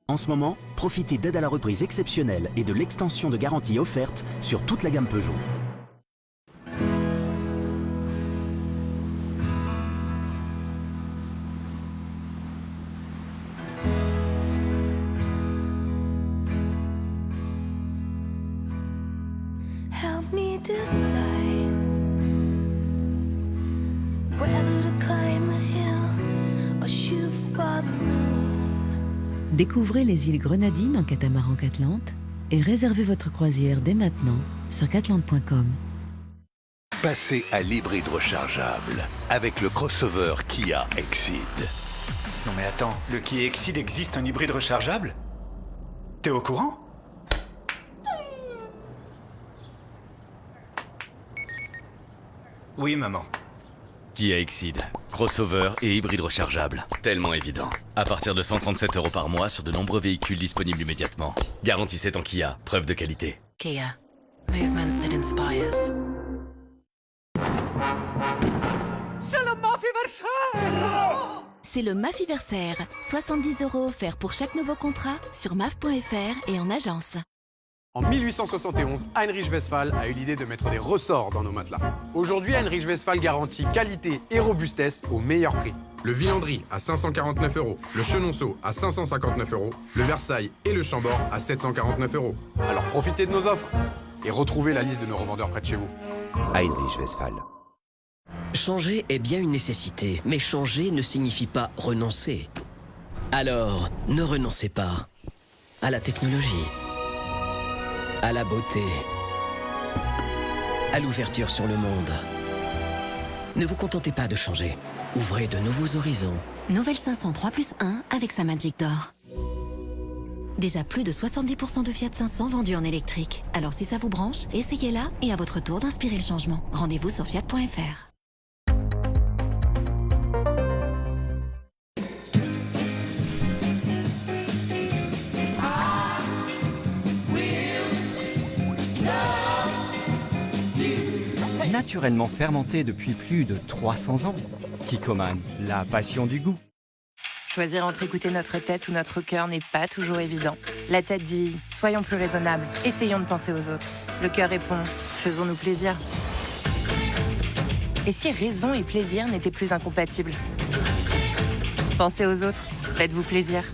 En ce moment, profitez d'aides à la reprise exceptionnelles et de l'extension de garantie offerte sur toute la gamme Peugeot. Help me decide whether to climb a hill or shoot for the moon. Découvrez les îles Grenadines en catamaran Catlante et réservez votre croisière dès maintenant sur catlante.com. Passez à l'hybride rechargeable avec le crossover Kia Exceed. Non mais attends, le Kia Exceed existe un hybride rechargeable? T'es au courant? Oui, maman. Kia Exceed, crossover et hybride rechargeable. Tellement évident. À partir de 137 € par mois sur de nombreux véhicules disponibles immédiatement. Garantie 7 ans Kia, preuve de qualité. Kia. Movement that inspires. C'est le Mafiversaire. 70 € offerts pour chaque nouveau contrat sur maf.fr et en agence. En 1871, Heinrich Westphal a eu l'idée de mettre des ressorts dans nos matelas. Aujourd'hui, Heinrich Westphal garantit qualité et robustesse au meilleur prix. Le Villandry à 549 €, le Chenonceau à 559 €, le Versailles et le Chambord à 749 €. Alors profitez de nos offres et retrouvez la liste de nos revendeurs près de chez vous. Heinrich Westphal. Changer est bien une nécessité, mais changer ne signifie pas renoncer. Alors, ne renoncez pas à la technologie, à la beauté, à l'ouverture sur le monde. Ne vous contentez pas de changer. Ouvrez de nouveaux horizons. Nouvelle 500 3+1 avec sa Magic d'or. Déjà plus de 70% de Fiat 500 vendus en électrique. Alors si ça vous branche, essayez-la et à votre tour d'inspirer le changement. Rendez-vous sur fiat.fr. Naturellement fermenté depuis plus de 300 ans. Kikkoman, la passion du goût. Choisir entre écouter notre tête ou notre cœur n'est pas toujours évident. La tête dit « Soyons plus raisonnables, essayons de penser aux autres ». Le cœur répond « Faisons-nous plaisir ». Et si raison et plaisir n'étaient plus incompatibles? Pensez aux autres, faites-vous plaisir.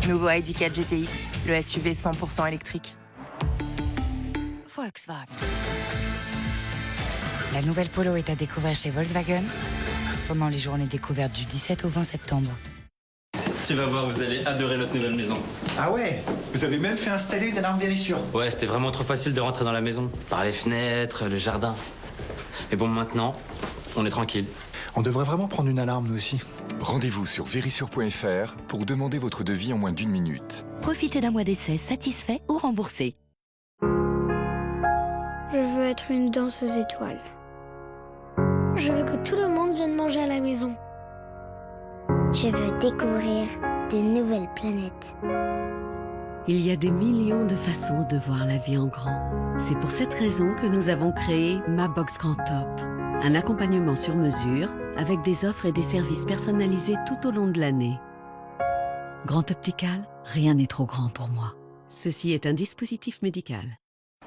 Nouveau ID4 GTX, le SUV 100% électrique. Volkswagen. La nouvelle Polo est à découvrir chez Volkswagen pendant les journées découvertes du 17 au 20 septembre. Tu vas voir, vous allez adorer notre nouvelle maison. Ah ouais? Vous avez même fait installer une alarme Vérissure. Ouais, c'était vraiment trop facile de rentrer dans la maison. Par les fenêtres, le jardin. Mais bon, maintenant, on est tranquille. On devrait vraiment prendre une alarme, nous aussi. Rendez-vous sur vérissure.fr pour demander votre devis en moins d'1 minute. Profitez d'un mois d'essai satisfait ou remboursé. Je veux être une danseuse étoile. Je veux que tout le monde vienne manger à la maison. Je veux découvrir de nouvelles planètes. Il y a des millions de façons de voir la vie en grand. C'est pour cette raison que nous avons créé Ma Box Grand Top. Un accompagnement sur mesure avec des offres et des services personnalisés tout au long de l'année. Grand Optical, rien n'est trop grand pour moi. Ceci est un dispositif médical.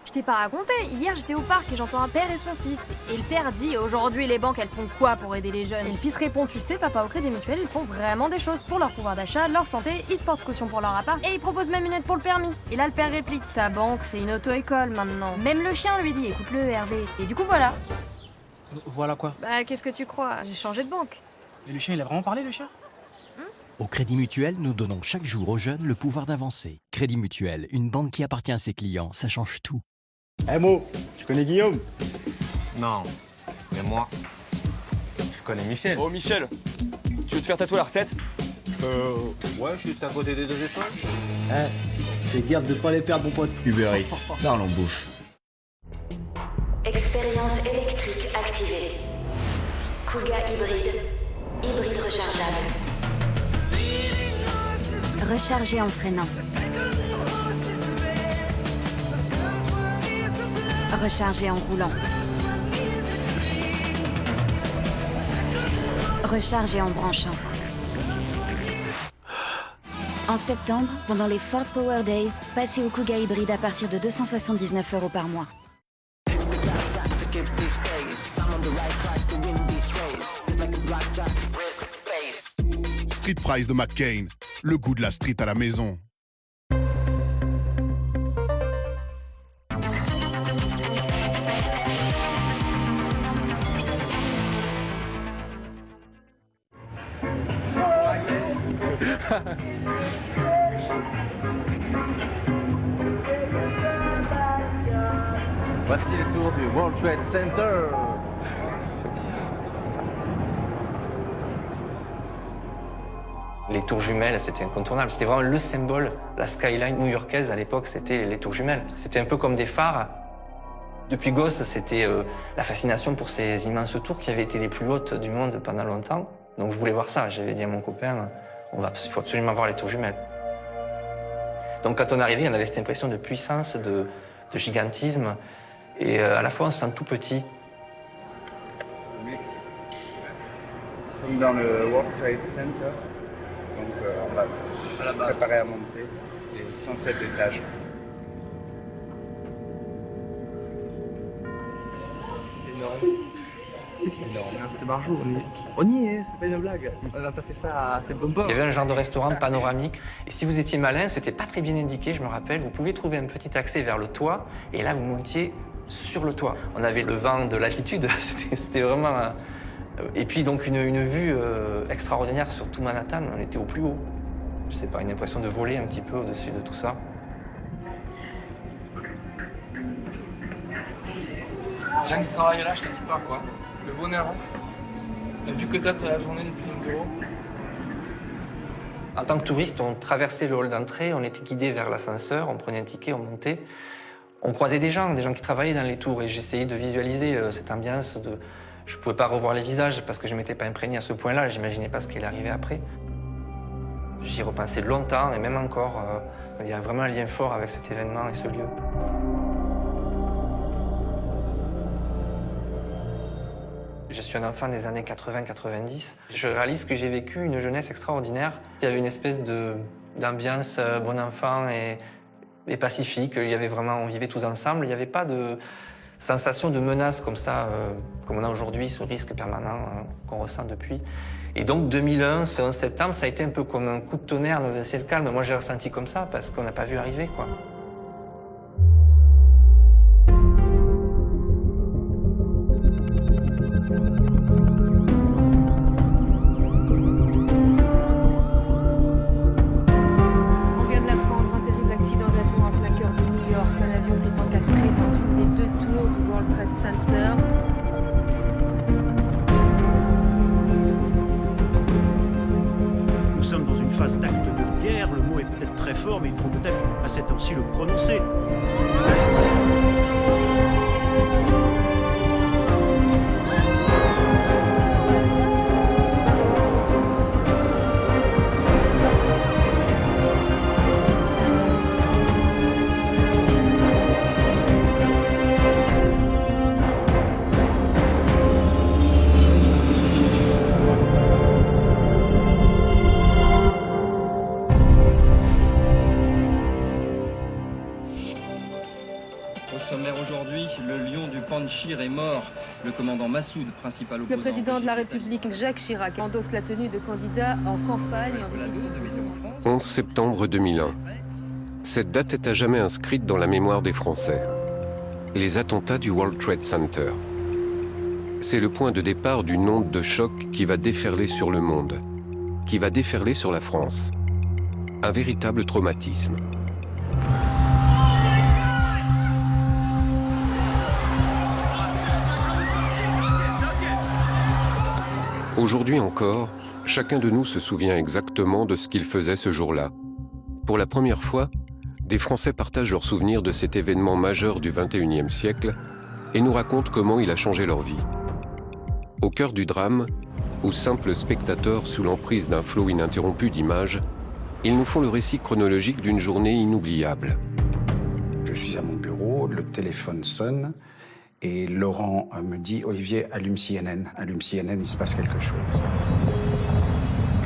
Je t'ai pas raconté, hier j'étais au parc et j'entends un père et son fils. Et le père dit « Aujourd'hui les banques elles font quoi pour aider les jeunes ?» Et le fils répond « Tu sais papa, au Crédit Mutuel ils font vraiment des choses pour leur pouvoir d'achat, leur santé, ils se portent caution pour leur appart et ils proposent même une aide pour le permis. » Et là le père réplique « Ta banque c'est une auto-école maintenant. » Même le chien lui dit « Écoute-le Hervé. » Et du coup voilà. Voilà quoi? Bah qu'est-ce que tu crois? J'ai changé de banque. Et le chien il a vraiment parlé le chien? Au Crédit Mutuel, nous donnons chaque jour aux jeunes le pouvoir d'avancer. Crédit Mutuel, une banque qui appartient à ses clients, ça change tout. Mo, tu connais Guillaume? Non, mais moi, je connais Michel. Oh Michel, tu veux te faire tatouer la recette? Ouais, juste à côté des 2 étoiles. Fais gaffe de pas les perdre mon pote. Uber Eats, parlons bouffe. Expérience électrique activée. Kuga hybride. Hybride rechargeable. Rechargez en freinant. Rechargez en roulant. Rechargez en branchant. En septembre, pendant les Ford Power Days, passez au Kuga hybride à partir de 279 € par mois. Street Fries de McCain, le goût de la street à la maison. Voici le tour du World Trade Center. Les tours jumelles, c'était incontournable. C'était vraiment le symbole. La skyline new-yorkaise, à l'époque, c'était les tours jumelles. C'était un peu comme des phares. Depuis gosse, c'était la fascination pour ces immenses tours qui avaient été les plus hautes du monde pendant longtemps. Donc je voulais voir ça. J'avais dit à mon copain, il faut absolument voir les tours jumelles. Donc quand on arrivait, on avait cette impression de puissance, de gigantisme. Et à la fois, on se sent tout petit. Nous sommes dans le World Trade Center. Donc on va se préparer à monter. Et 107 étages. Énorme. C'est Marjou, on y est, c'est pas une blague. On n'a pas fait ça, c'est bon. Il y avait un genre de restaurant panoramique. Et si vous étiez malin, c'était pas très bien indiqué, je me rappelle. Vous pouviez trouver un petit accès vers le toit. Et là, vous montiez sur le toit. On avait le vent de l'altitude. C'était vraiment... Et puis donc une vue extraordinaire sur tout Manhattan. On était au plus haut. Je sais pas, une impression de voler un petit peu au-dessus de tout ça. Les gens qui travaillent là, je te dis pas quoi. Le bonheur, hein. Vu que t'as la journée depuis le bureau. En tant que touriste, on traversait le hall d'entrée, on était guidé vers l'ascenseur, on prenait un ticket, on montait. On croisait des gens qui travaillaient dans les tours et j'essayais de visualiser cette ambiance. Je ne pouvais pas revoir les visages parce que je ne m'étais pas imprégné à ce point-là, j'imaginais pas ce qui allait arriver après. J'y repensais longtemps et même encore, il y a vraiment un lien fort avec cet événement et ce lieu. Je suis un enfant des années 80-90. Je réalise que j'ai vécu une jeunesse extraordinaire. Il y avait une espèce d'ambiance bon enfant et pacifique. Il y avait vraiment, on vivait tous ensemble. Il n'y avait pas de sensation de menace comme ça, comme on a aujourd'hui, ce risque permanent qu'on ressent depuis. Et donc 2001, ce 11 septembre, ça a été un peu comme un coup de tonnerre dans un ciel calme. Moi, j'ai ressenti comme ça parce qu'on n'a pas vu arriver, quoi. Nous sommes dans une phase d'acte de guerre, le mot est peut-être très fort, mais il faut peut-être à cette heure-ci le prononcer. Aujourd'hui, le lion du Panchir est mort. Le commandant Massoud, principal opposant... Le président de la République, Jacques Chirac, endosse la tenue de candidat en campagne. 11 septembre 2001. Cette date est à jamais inscrite dans la mémoire des Français. Les attentats du World Trade Center. C'est le point de départ d'une onde de choc qui va déferler sur le monde, qui va déferler sur la France. Un véritable traumatisme. Aujourd'hui encore, chacun de nous se souvient exactement de ce qu'il faisait ce jour-là. Pour la première fois, des Français partagent leurs souvenirs de cet événement majeur du XXIe siècle et nous racontent comment il a changé leur vie. Au cœur du drame, ou simples spectateurs sous l'emprise d'un flot ininterrompu d'images, ils nous font le récit chronologique d'une journée inoubliable. Je suis à mon bureau, le téléphone sonne. Et Laurent me dit « Olivier, allume CNN, il se passe quelque chose ».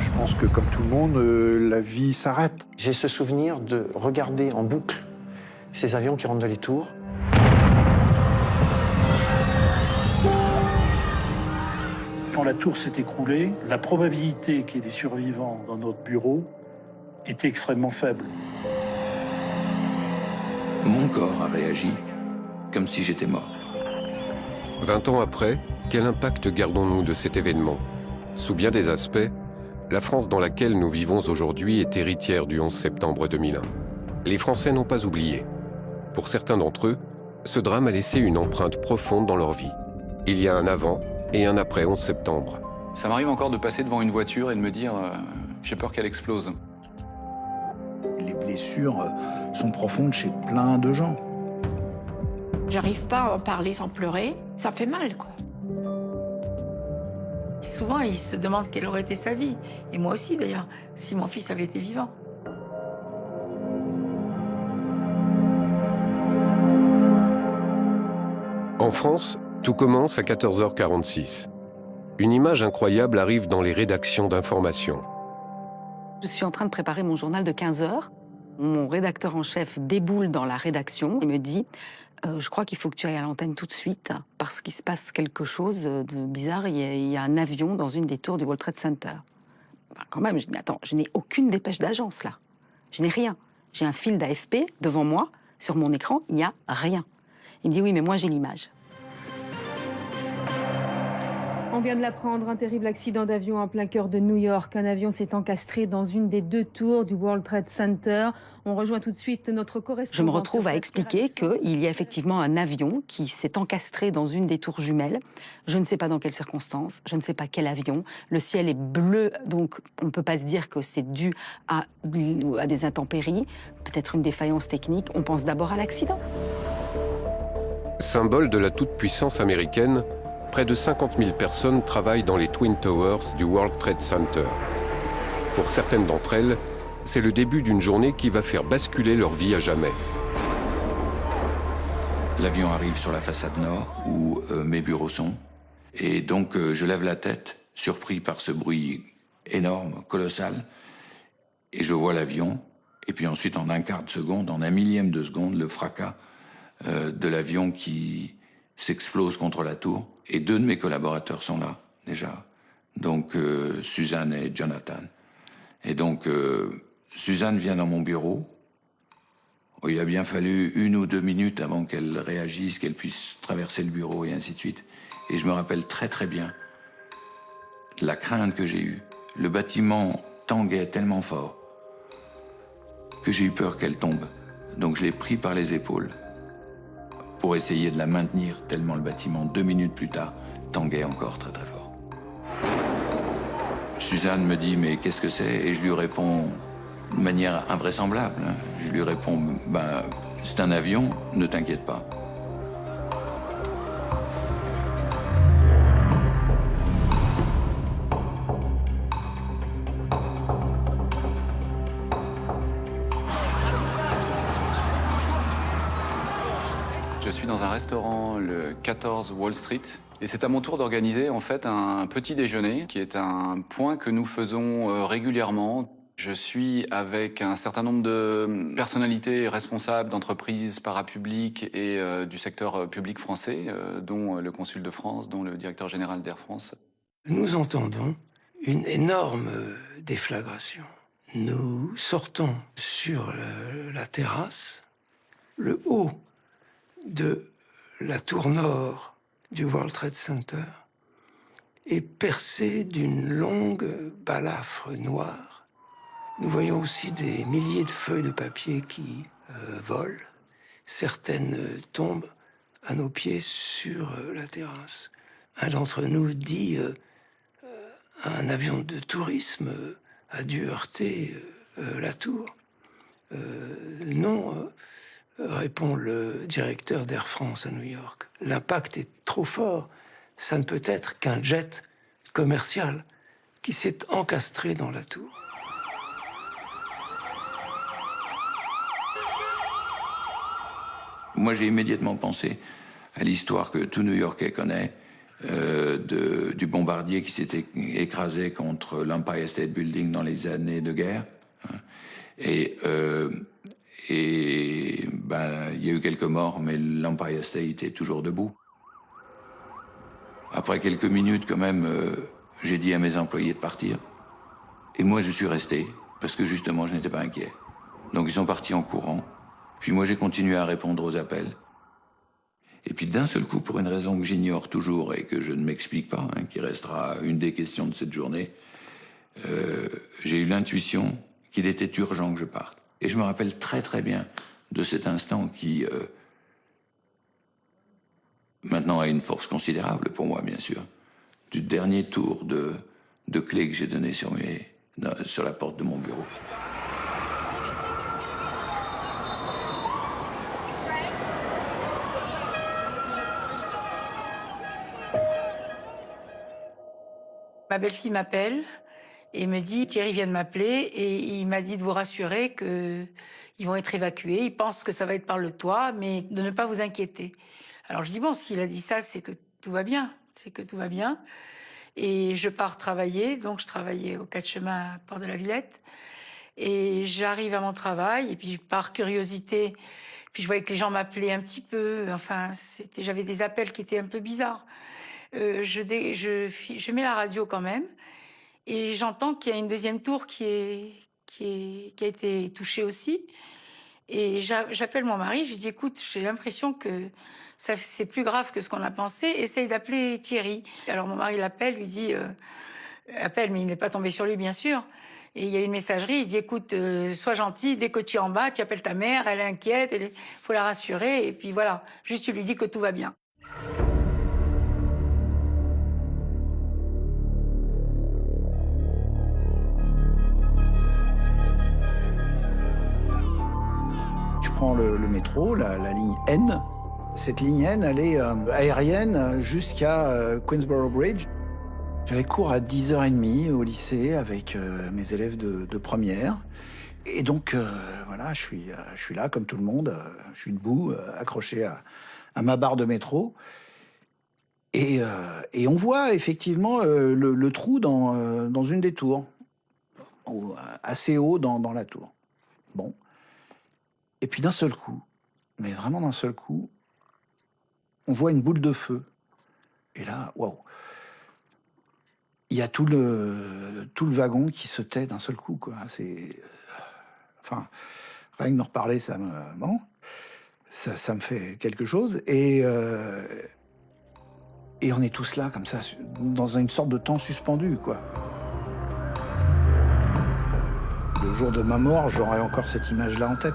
Je pense que comme tout le monde, la vie s'arrête. J'ai ce souvenir de regarder en boucle ces avions qui rentrent dans les tours. Quand la tour s'est écroulée, la probabilité qu'il y ait des survivants dans notre bureau était extrêmement faible. Mon corps a réagi comme si j'étais mort. 20 ans après, quel impact gardons-nous de cet événement? Sous bien des aspects, la France dans laquelle nous vivons aujourd'hui est héritière du 11 septembre 2001. Les Français n'ont pas oublié. Pour certains d'entre eux, ce drame a laissé une empreinte profonde dans leur vie. Il y a un avant et un après 11 septembre. Ça m'arrive encore de passer devant une voiture et de me dire j'ai peur qu'elle explose. Les blessures sont profondes chez plein de gens. J'arrive pas à en parler sans pleurer. Ça fait mal, quoi. Souvent, ils se demandent quelle aurait été sa vie. Et moi aussi, d'ailleurs, si mon fils avait été vivant. En France, tout commence à 14h46. Une image incroyable arrive dans les rédactions d'information. Je suis en train de préparer mon journal de 15h. Mon rédacteur en chef déboule dans la rédaction et me dit je crois qu'il faut que tu ailles à l'antenne tout de suite parce qu'il se passe quelque chose de bizarre. Il y a un avion dans une des tours du World Trade Center. Ben, quand même, je dis mais attends, je n'ai aucune dépêche d'agence là. Je n'ai rien. J'ai un fil d'AFP devant moi, sur mon écran, il n'y a rien. Il me dit oui, mais moi j'ai l'image. On vient de l'apprendre, un terrible accident d'avion en plein cœur de New York. Un avion s'est encastré dans une des 2 tours du World Trade Center. On rejoint tout de suite notre correspondant. Je me retrouve à expliquer qu'il y a effectivement un avion qui s'est encastré dans une des tours jumelles. Je ne sais pas dans quelles circonstances, je ne sais pas quel avion. Le ciel est bleu, donc on ne peut pas se dire que c'est dû à des intempéries, peut-être une défaillance technique. On pense d'abord à l'accident. Symbole de la toute-puissance américaine, près de 50 000 personnes travaillent dans les Twin Towers du World Trade Center. Pour certaines d'entre elles, c'est le début d'une journée qui va faire basculer leur vie à jamais. L'avion arrive sur la façade nord, où mes bureaux sont. Et donc, je lève la tête, surpris par ce bruit énorme, colossal. Et je vois l'avion. Et puis ensuite, en un quart de seconde, en un millième de seconde, le fracas de l'avion qui s'explose contre la tour. Et 2 de mes collaborateurs sont là, déjà. Donc, Suzanne et Jonathan. Et donc, Suzanne vient dans mon bureau. Il a bien fallu 1 ou 2 minutes avant qu'elle réagisse, qu'elle puisse traverser le bureau et ainsi de suite. Et je me rappelle très très bien la crainte que j'ai eue. Le bâtiment tanguait tellement fort que j'ai eu peur qu'elle tombe. Donc je l'ai pris par les épaules pour essayer de la maintenir, tellement le bâtiment, 2 minutes plus tard, tanguait encore très très fort. Suzanne me dit « mais qu'est-ce que c'est ?» Et je lui réponds de manière invraisemblable. Je lui réponds « ben, c'est un avion, ne t'inquiète pas ». Je suis dans un restaurant, le 14 Wall Street, et c'est à mon tour d'organiser en fait un petit déjeuner, qui est un point que nous faisons régulièrement. Je suis avec un certain nombre de personnalités responsables d'entreprises parapubliques et du secteur public français, dont le consul de France, dont le directeur général d'Air France. Nous entendons une énorme déflagration. Nous sortons sur la terrasse, le haut de la tour nord du World Trade Center est percé d'une longue balafre noire. Nous voyons aussi des milliers de feuilles de papier qui volent. Certaines tombent à nos pieds sur la terrasse. Un d'entre nous dit un avion de tourisme a dû heurter la tour. Non, répond le directeur d'Air France à New York. L'impact est trop fort. Ça ne peut être qu'un jet commercial qui s'est encastré dans la tour. Moi, j'ai immédiatement pensé à l'histoire que tout New-Yorkais connaît du bombardier qui s'était écrasé contre l'Empire State Building dans les années de guerre. Et il y a eu quelques morts, mais l'Empire State est toujours debout. Après quelques minutes, quand même, j'ai dit à mes employés de partir. Et moi, je suis resté, parce que justement, je n'étais pas inquiet. Donc, ils sont partis en courant. Puis moi, j'ai continué à répondre aux appels. Et puis, d'un seul coup, pour une raison que j'ignore toujours et que je ne m'explique pas, qui restera une des questions de cette journée, j'ai eu l'intuition qu'il était urgent que je parte. Et je me rappelle très très bien de cet instant qui, maintenant, a une force considérable pour moi, bien sûr, du dernier tour de clé que j'ai donné sur la porte de mon bureau. Ma belle-fille m'appelle et me dit « Thierry vient de m'appeler et il m'a dit de vous rassurer qu'ils vont être évacués. Il pense que ça va être par le toit, mais de ne pas vous inquiéter. » Alors je dis « Bon, s'il a dit ça, c'est que tout va bien. C'est que tout va bien. » Et je pars travailler. Donc je travaillais au 4 chemins à Port de la Villette. Et j'arrive à mon travail et puis par curiosité, puis je voyais que les gens m'appelaient un petit peu. Enfin, j'avais des appels qui étaient un peu bizarres. Je mets la radio quand même et j'entends qu'il y a une deuxième tour qui a été touchée aussi. Et j'appelle mon mari, je lui dis « Écoute, j'ai l'impression que c'est plus grave que ce qu'on a pensé, essaye d'appeler Thierry. » Alors mon mari l'appelle, lui dit appelle, mais il n'est pas tombé sur lui, bien sûr. Et il y a une messagerie, il dit « Écoute, sois gentil, dès que tu es en bas, tu appelles ta mère, elle est inquiète, il faut la rassurer. » Et puis voilà, juste tu lui dis que tout va bien. Tu prends le métro, la ligne N. Cette ligne N, elle est aérienne jusqu'à Queensborough Bridge. J'avais cours à 10h30 au lycée avec mes élèves de première. Et donc, voilà, je suis là comme tout le monde. Je suis debout, accroché à ma barre de métro. Et on voit effectivement le trou dans une des tours, assez haut dans la tour. Bon. Et puis d'un seul coup, mais vraiment d'un seul coup, on voit une boule de feu. Et là, waouh! Il y a tout le wagon qui se tait d'un seul coup, quoi. Enfin, rien que d'en reparler, ça me fait quelque chose. Et on est tous là, comme ça, dans une sorte de temps suspendu, quoi. Le jour de ma mort, j'aurai encore cette image-là en tête.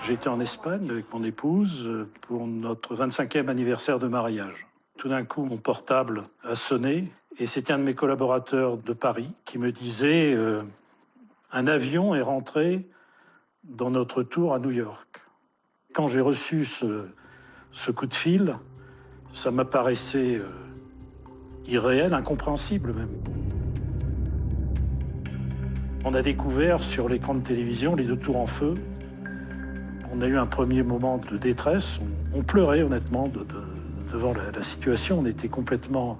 J'étais en Espagne avec mon épouse pour notre 25e anniversaire de mariage. Tout d'un coup, mon portable a sonné et c'était un de mes collaborateurs de Paris qui me disait un avion est rentré dans notre tour à New York. Quand j'ai reçu ce coup de fil, ça m'apparaissait irréel, incompréhensible même. On a découvert sur l'écran de télévision les deux tours en feu. On a eu un premier moment de détresse. On pleurait honnêtement devant la situation. On était complètement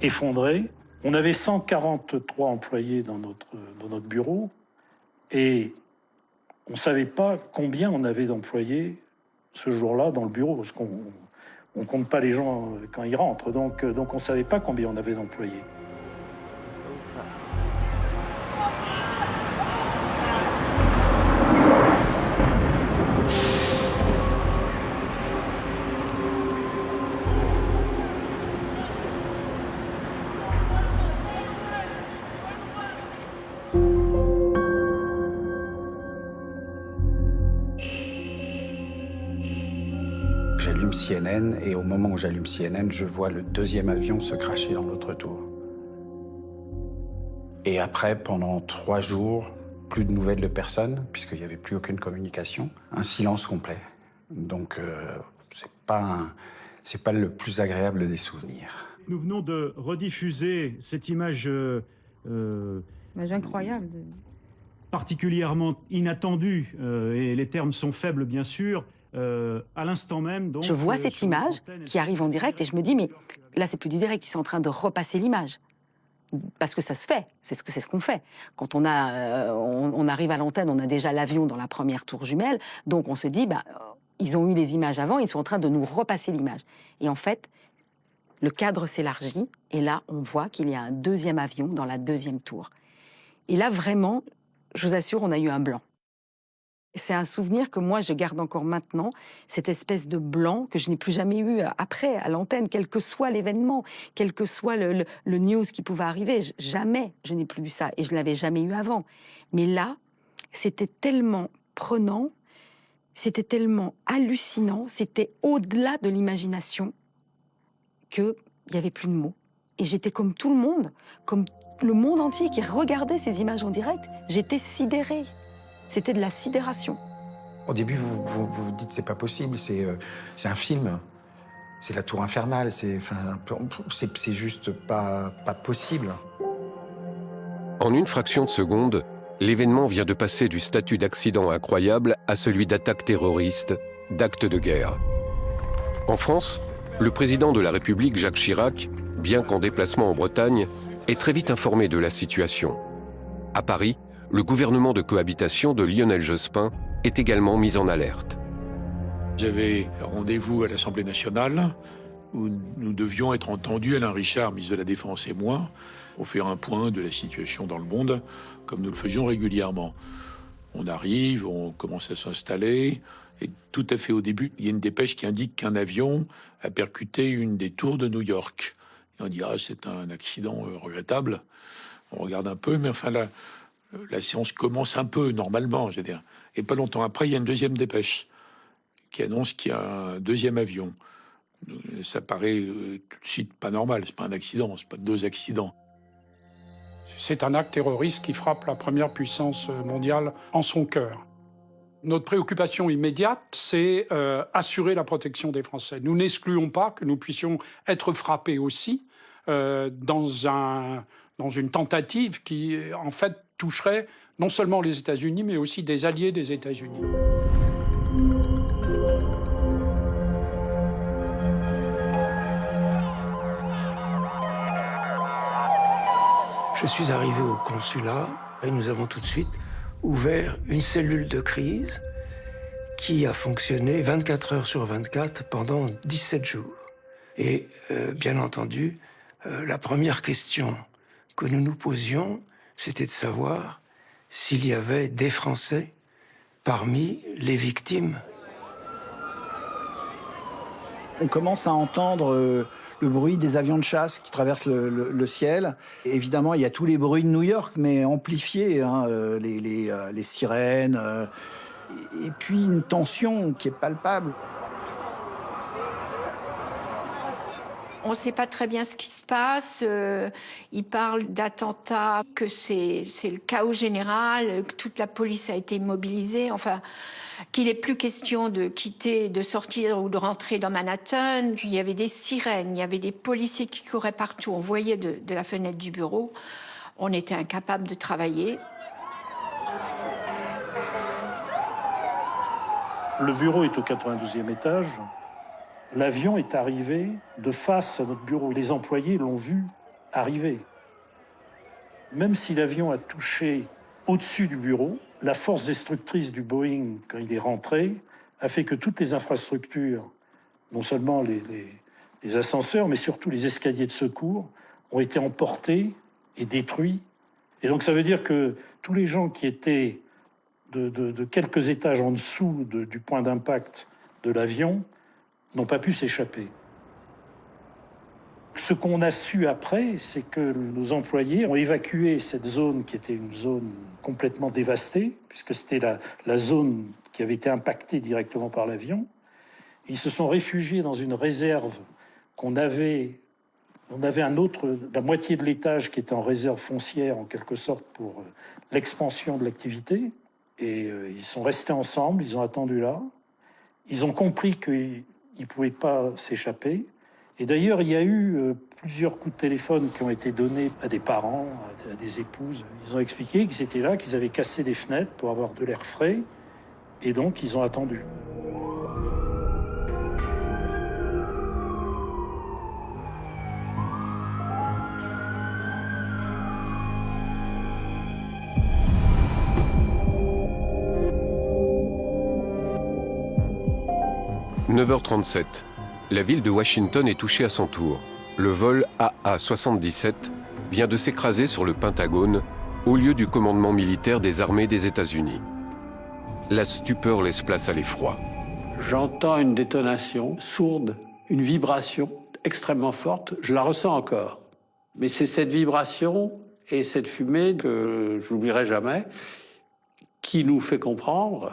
effondrés. On avait 143 employés dans notre bureau et on ne savait pas combien on avait d'employés ce jour-là dans le bureau parce qu'on ne compte pas les gens quand ils rentrent. Donc on ne savait pas combien on avait d'employés. J'allume CNN et au moment où j'allume CNN, je vois le deuxième avion se cracher dans l'autre tour. Et après, pendant 3 jours, Plus de nouvelles de personne, puisqu'il n'y avait plus aucune communication. Un silence complet. Donc, c'est pas le plus agréable des souvenirs. Nous venons de rediffuser cette image incroyable. Particulièrement inattendue, et les termes sont faibles bien sûr, à l'instant même. Donc, je vois cette image qui arrive en direct et je me dis, mais là c'est plus du direct, ils sont en train de repasser l'image. Parce que ça se fait, c'est ce qu'on fait. Quand on arrive à l'antenne, on a déjà l'avion dans la première tour jumelle, donc on se dit, ils ont eu les images avant, ils sont en train de nous repasser l'image. Et en fait, le cadre s'élargit, et là, on voit qu'il y a un deuxième avion dans la deuxième tour. Et là, vraiment, je vous assure, on a eu un blanc. C'est un souvenir que moi, je garde encore maintenant, cette espèce de blanc que je n'ai plus jamais eu après, à l'antenne, quel que soit l'événement, quel que soit le news qui pouvait arriver. Jamais je n'ai plus eu ça, et je ne l'avais jamais eu avant. Mais là, c'était tellement prenant, c'était tellement hallucinant, c'était au-delà de l'imagination qu'il n'y avait plus de mots. Et j'étais comme tout le monde, comme le monde entier qui regardait ces images en direct. J'étais sidérée. C'était de la sidération. Au début, vous vous dites c'est pas possible, c'est un film, c'est la tour infernale, c'est juste pas possible. En une fraction de seconde, l'événement vient de passer du statut d'accident incroyable à celui d'attaque terroriste, d'acte de guerre. En France, le président de la République, Jacques Chirac, bien qu'en déplacement en Bretagne, est très vite informé de la situation. À Paris, le gouvernement de cohabitation de Lionel Jospin est également mis en alerte. J'avais rendez-vous à l'Assemblée nationale où nous devions être entendus, Alain Richard, ministre de la Défense et moi, pour faire un point de la situation dans le monde, comme nous le faisions régulièrement. On arrive, on commence à s'installer, et tout à fait au début, il y a une dépêche qui indique qu'un avion a percuté une des tours de New York. Et on dit, c'est un accident regrettable. On regarde un peu, mais enfin, la séance commence un peu, normalement, je veux dire. Et pas longtemps après, il y a une deuxième dépêche qui annonce qu'il y a un deuxième avion. Ça paraît tout de suite pas normal, c'est pas un accident, c'est pas deux accidents. C'est un acte terroriste qui frappe la première puissance mondiale en son cœur. Notre préoccupation immédiate, c'est assurer la protection des Français. Nous n'excluons pas que nous puissions être frappés aussi dans une tentative qui, en fait, toucherait non seulement les États-Unis, mais aussi des alliés des États-Unis. Je suis arrivé au consulat et nous avons tout de suite ouvert une cellule de crise qui a fonctionné 24 heures sur 24 pendant 17 jours. Et bien entendu, la première question que nous nous posions, c'était de savoir s'il y avait des Français parmi les victimes. On commence à entendre le bruit des avions de chasse qui traversent le ciel. Et évidemment, il y a tous les bruits de New York, mais amplifiés, les sirènes. Et puis une tension qui est palpable. On ne sait pas très bien ce qui se passe. Ils parlent d'attentats, que c'est le chaos général, que toute la police a été mobilisée. Enfin, qu'il n'est plus question de quitter, de sortir ou de rentrer dans Manhattan. Puis il y avait des sirènes, il y avait des policiers qui couraient partout. On voyait de la fenêtre du bureau. On était incapable de travailler. Le bureau est au 92e étage. L'avion est arrivé de face à notre bureau. Les employés l'ont vu arriver. Même si l'avion a touché au-dessus du bureau, la force destructrice du Boeing, quand il est rentré, a fait que toutes les infrastructures, non seulement les ascenseurs, mais surtout les escaliers de secours, ont été emportés et détruits. Et donc ça veut dire que tous les gens qui étaient de quelques étages en dessous du point d'impact de l'avion n'ont pas pu s'échapper. Ce qu'on a su après, c'est que nos employés ont évacué cette zone qui était une zone complètement dévastée, puisque c'était la zone qui avait été impactée directement par l'avion. Ils se sont réfugiés dans une réserve qu'on avait On avait la moitié de l'étage qui était en réserve foncière, en quelque sorte, pour l'expansion de l'activité. Et ils sont restés ensemble, ils ont attendu là. Ils ont compris qu'ils ne pouvaient pas s'échapper. Et d'ailleurs, il y a eu plusieurs coups de téléphone qui ont été donnés à des parents, à des épouses. Ils ont expliqué qu'ils étaient là, qu'ils avaient cassé des fenêtres pour avoir de l'air frais. Et donc, ils ont attendu. « 9h37. La ville de Washington est touchée à son tour. Le vol AA-77 vient de s'écraser sur le Pentagone, au lieu du commandement militaire des armées des États-Unis. La stupeur laisse place à l'effroi. J'entends une détonation sourde, une vibration extrêmement forte. Je la ressens encore. Mais c'est cette vibration et cette fumée que je n'oublierai jamais qui nous fait comprendre,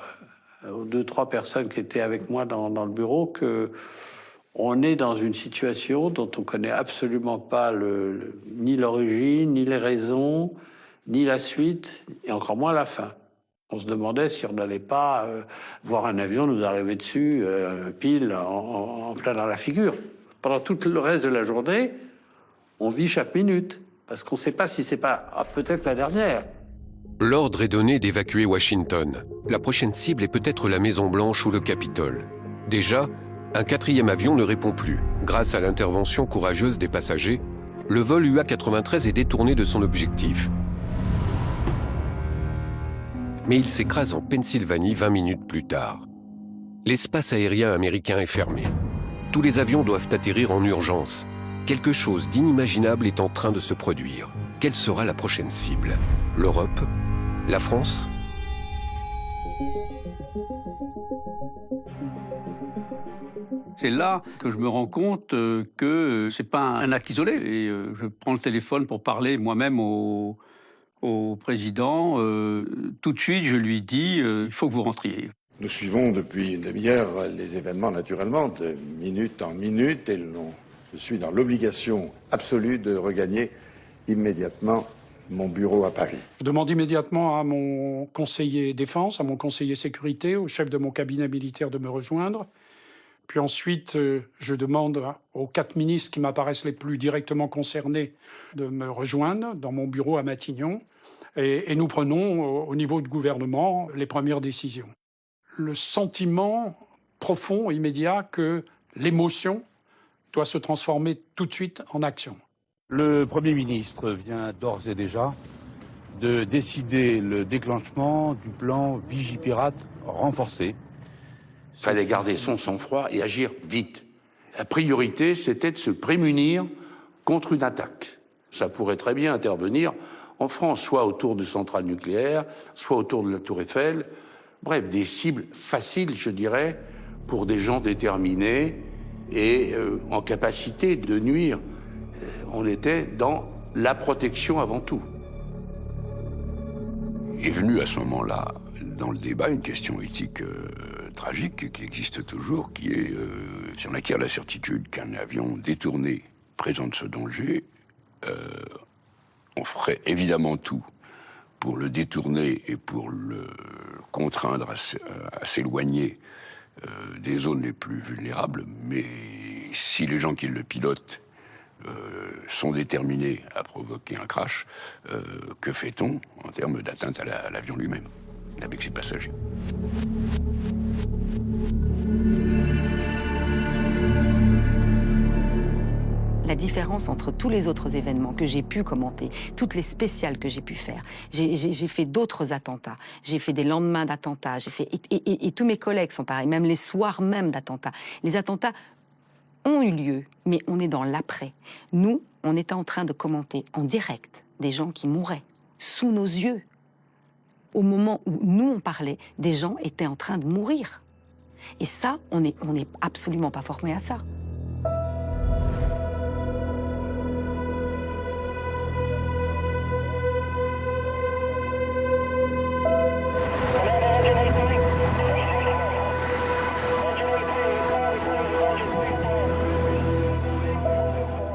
aux 2-3 personnes qui étaient avec moi dans le bureau, qu'on est dans une situation dont on ne connaît absolument pas ni l'origine, ni les raisons, ni la suite, et encore moins la fin. On se demandait si on n'allait pas voir un avion nous arriver dessus, pile, en plein dans la figure. Pendant tout le reste de la journée, on vit chaque minute, parce qu'on ne sait pas si c'est pas peut-être la dernière. L'ordre est donné d'évacuer Washington. La prochaine cible est peut-être la Maison-Blanche ou le Capitole. Déjà, un 4e avion ne répond plus. Grâce à l'intervention courageuse des passagers, le vol UA-93 est détourné de son objectif. Mais il s'écrase en Pennsylvanie 20 minutes plus tard. L'espace aérien américain est fermé. Tous les avions doivent atterrir en urgence. Quelque chose d'inimaginable est en train de se produire. Quelle sera la prochaine cible? L'Europe? La France? C'est là que je me rends compte que c'est pas un acte isolé. Et je prends le téléphone pour parler moi-même au président. Tout de suite, je lui dis il faut que vous rentriez. Nous suivons depuis une demi-heure les événements, naturellement, de minute en minute, et je suis dans l'obligation absolue de regagner immédiatement mon bureau à Paris. Je demande immédiatement à mon conseiller défense, à mon conseiller sécurité, au chef de mon cabinet militaire de me rejoindre. Puis ensuite, je demande aux 4 ministres qui m'apparaissent les plus directement concernés de me rejoindre dans mon bureau à Matignon. Et nous prenons, au niveau du gouvernement, les premières décisions. Le sentiment profond, immédiat, que l'émotion doit se transformer tout de suite en action. Le Premier ministre vient d'ores et déjà de décider le déclenchement du plan Vigipirate renforcé. Il fallait garder son sang-froid et agir vite. La priorité, c'était de se prémunir contre une attaque. Ça pourrait très bien intervenir en France, soit autour de centrales nucléaires, soit autour de la Tour Eiffel. Bref, des cibles faciles, je dirais, pour des gens déterminés et en capacité de nuire. On était dans la protection avant tout. Est venue à ce moment-là, dans le débat, une question éthique tragique qui existe toujours, qui est si on acquiert la certitude qu'un avion détourné présente ce danger, on ferait évidemment tout pour le détourner et pour le contraindre à s'éloigner des zones les plus vulnérables. Mais si les gens qui le pilotent sont déterminés à provoquer un crash, que fait-on en termes d'atteinte à l'avion lui-même, avec ses passagers? La différence entre tous les autres événements que j'ai pu commenter, toutes les spéciales que j'ai pu faire, j'ai fait d'autres attentats, j'ai fait des lendemains d'attentats, et tous mes collègues sont pareils, même les soirs même d'attentats. Les attentats ont eu lieu, mais on est dans l'après. Nous, on était en train de commenter en direct des gens qui mouraient, sous nos yeux. Au moment où nous, on parlait, des gens étaient en train de mourir. Et ça, on n'est absolument pas formé à ça.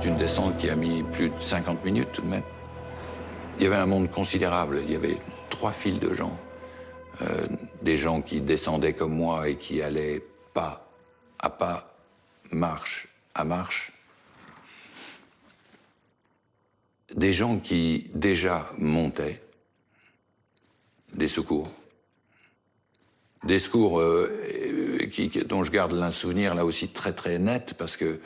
Tu une descente qui a mis plus de 50 minutes tout de même. Il y avait un monde considérable. Il y avait 3 files de gens. Des gens qui descendaient comme moi et qui allaient pas à pas, marche à marche. Des gens qui déjà montaient. Des secours. Des secours dont je garde un souvenir là aussi très très net parce que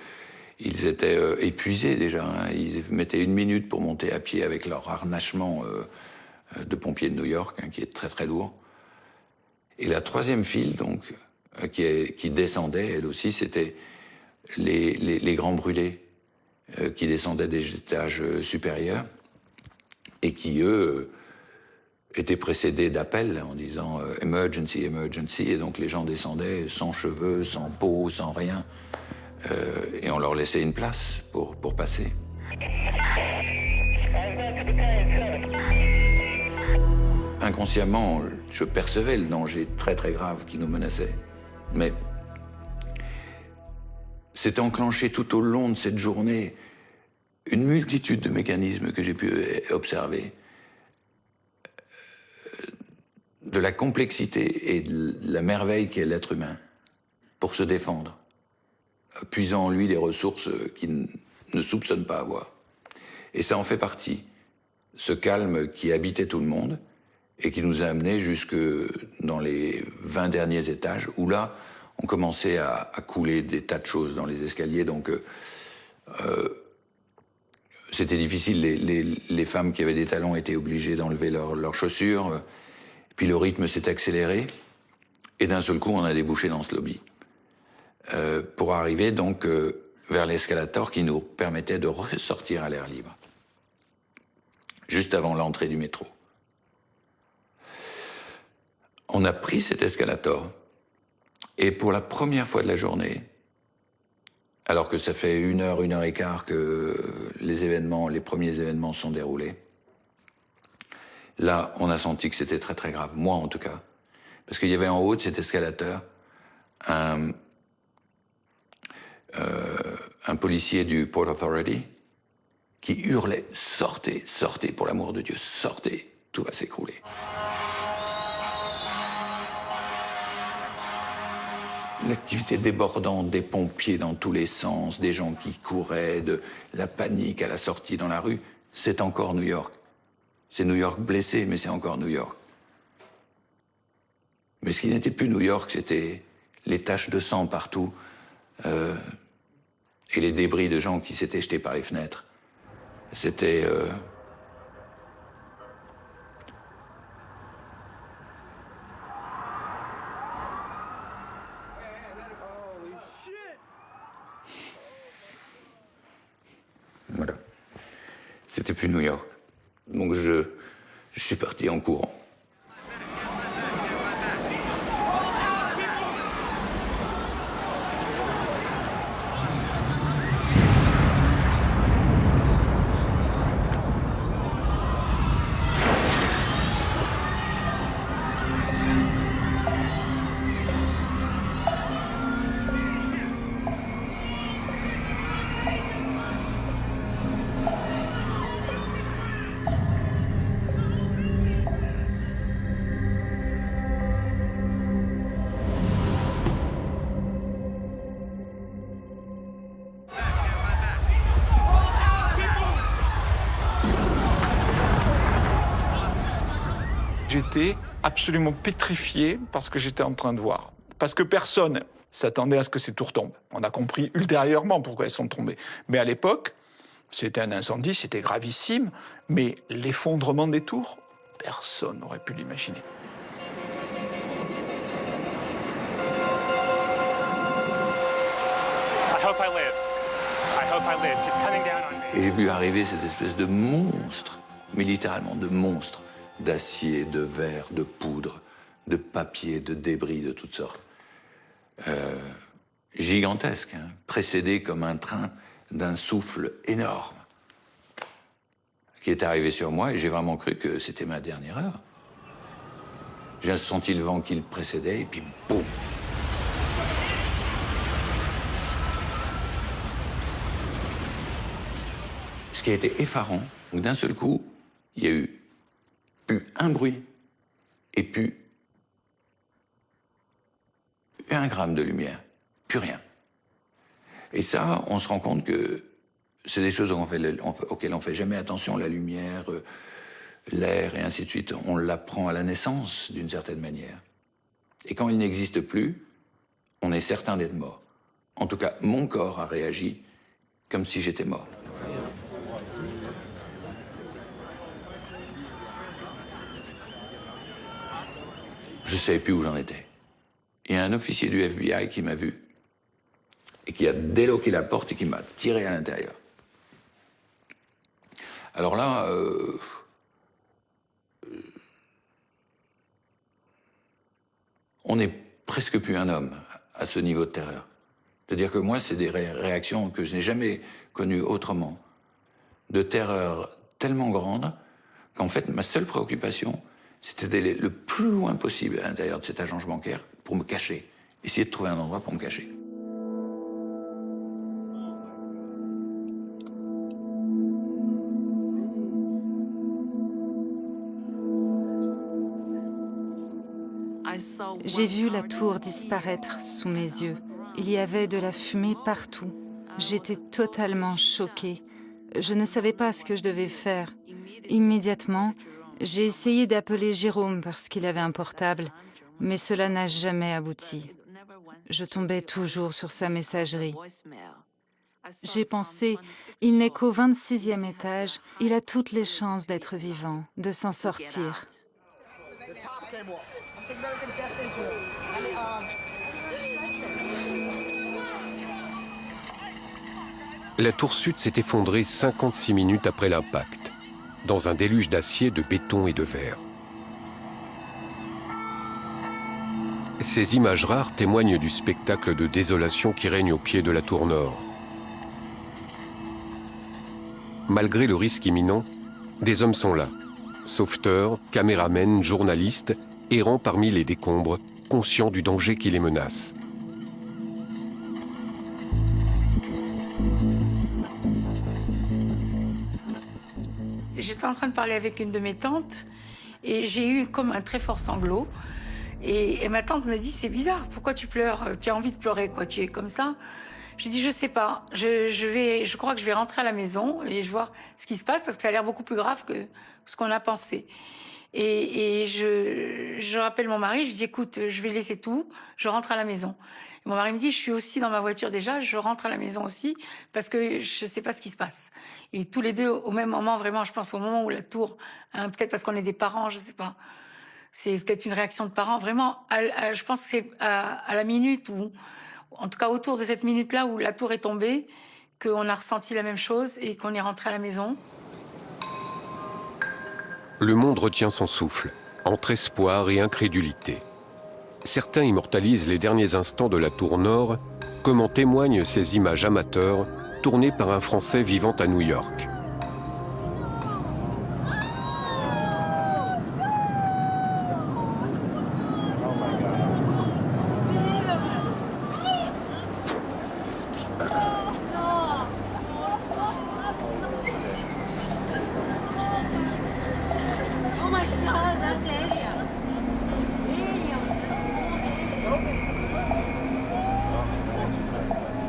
ils étaient épuisés déjà. Hein. Ils mettaient 1 minute pour monter à pied avec leur harnachement de pompiers de New York, hein, qui est très très lourd. Et la 3e file, donc, qui descendait, elle aussi, c'était les grands brûlés qui descendaient des étages supérieurs et qui, eux, étaient précédés d'appels en disant « emergency, emergency », et donc les gens descendaient sans cheveux, sans peau, sans rien, et on leur laissait une place pour passer. Inconsciemment, je percevais le danger très très grave qui nous menaçait. Mais s'est enclenché tout au long de cette journée une multitude de mécanismes que j'ai pu observer, de la complexité et de la merveille qu'est l'être humain pour se défendre, puisant en lui des ressources qu'il ne soupçonne pas avoir. Et ça en fait partie, ce calme qui habitait tout le monde et qui nous a amenés jusque dans les 20 derniers étages, où là, on commençait à couler des tas de choses dans les escaliers, donc c'était difficile. Les femmes qui avaient des talons étaient obligées d'enlever leurs chaussures, puis le rythme s'est accéléré, et d'un seul coup, on a débouché dans ce lobby. Pour arriver donc vers l'escalator qui nous permettait de ressortir à l'air libre, juste avant l'entrée du métro. On a pris cet escalator, et pour la première fois de la journée, alors que ça fait 1 heure, 1 heure et quart que les premiers événements sont déroulés, là, on a senti que c'était très très grave, moi en tout cas, parce qu'il y avait en haut de cet escalator un policier du Port Authority qui hurlait « Sortez, sortez, pour l'amour de Dieu, sortez, tout va s'écrouler ». L'activité débordante des pompiers dans tous les sens, des gens qui couraient, de la panique à la sortie dans la rue, c'est encore New York. C'est New York blessé, mais c'est encore New York. Mais ce qui n'était plus New York, c'était les taches de sang partout et les débris de gens qui s'étaient jetés par les fenêtres. C'était... Voilà. C'était plus New York. Donc je suis parti en courant. J'étais absolument pétrifié par ce que j'étais en train de voir. Parce que personne s'attendait à ce que ces tours tombent. On a compris ultérieurement pourquoi elles sont tombées. Mais à l'époque, c'était un incendie, c'était gravissime, mais l'effondrement des tours, personne n'aurait pu l'imaginer. Et j'ai vu arriver cette espèce de monstre, mais littéralement de monstre, d'acier, de verre, de poudre, de papier, de débris de toutes sortes. Gigantesque, hein, précédé comme un train d'un souffle énorme qui est arrivé sur moi, et j'ai vraiment cru que c'était ma dernière heure. J'ai senti le vent qui le précédait, et puis boum! Ce qui a été effarant, d'un seul coup, il y a eu plus un bruit et plus 1 gramme de lumière, plus rien. Et ça, on se rend compte que c'est des choses auxquelles on fait jamais attention, la lumière, l'air et ainsi de suite. On l'apprend à la naissance d'une certaine manière. Et quand il n'existe plus, on est certain d'être mort. En tout cas, mon corps a réagi comme si j'étais mort. Je ne savais plus où j'en étais. Il y a un officier du FBI qui m'a vu et qui a déloqué la porte et qui m'a tiré à l'intérieur. Alors là, on n'est presque plus un homme à ce niveau de terreur. C'est-à-dire que moi, c'est des réactions que je n'ai jamais connues autrement. De terreur tellement grande qu'en fait, ma seule préoccupation, c'était d'aller le plus loin possible à l'intérieur de cette agence bancaire pour me cacher. Essayer de trouver un endroit pour me cacher. J'ai vu la tour disparaître sous mes yeux. Il y avait de la fumée partout. J'étais totalement choquée. Je ne savais pas ce que je devais faire. Immédiatement, j'ai essayé d'appeler Jérôme parce qu'il avait un portable, mais cela n'a jamais abouti. Je tombais toujours sur sa messagerie. J'ai pensé, il n'est qu'au 26e étage, il a toutes les chances d'être vivant, de s'en sortir. La tour sud s'est effondrée 56 minutes après l'impact, dans un déluge d'acier, de béton et de verre. Ces images rares témoignent du spectacle de désolation qui règne au pied de la tour nord. Malgré le risque imminent, des hommes sont là. Sauveteurs, caméramens, journalistes, errant parmi les décombres, conscients du danger qui les menace. J'étais en train de parler avec une de mes tantes et j'ai eu comme un très fort sanglot. Et ma tante me dit, c'est bizarre, pourquoi tu pleures? Tu as envie de pleurer, quoi, tu es comme ça? J'ai dit, je sais pas, je crois que je vais rentrer à la maison et je vais voir ce qui se passe parce que ça a l'air beaucoup plus grave que ce qu'on a pensé. Et je rappelle mon mari, je dis, écoute, je vais laisser tout, je rentre à la maison. Et mon mari me dit, je suis aussi dans ma voiture déjà, je rentre à la maison aussi parce que je sais pas ce qui se passe. Et tous les deux, au même moment, vraiment, je pense au moment où la tour, hein, peut-être parce qu'on est des parents, je sais pas. C'est peut-être une réaction de parents. Vraiment, je pense que c'est à la minute où, en tout cas autour de cette minute-là où la tour est tombée, qu'on a ressenti la même chose et qu'on est rentré à la maison. Le monde retient son souffle, entre espoir et incrédulité. Certains immortalisent les derniers instants de la tour nord, comme en témoignent ces images amateurs tournées par un Français vivant à New York.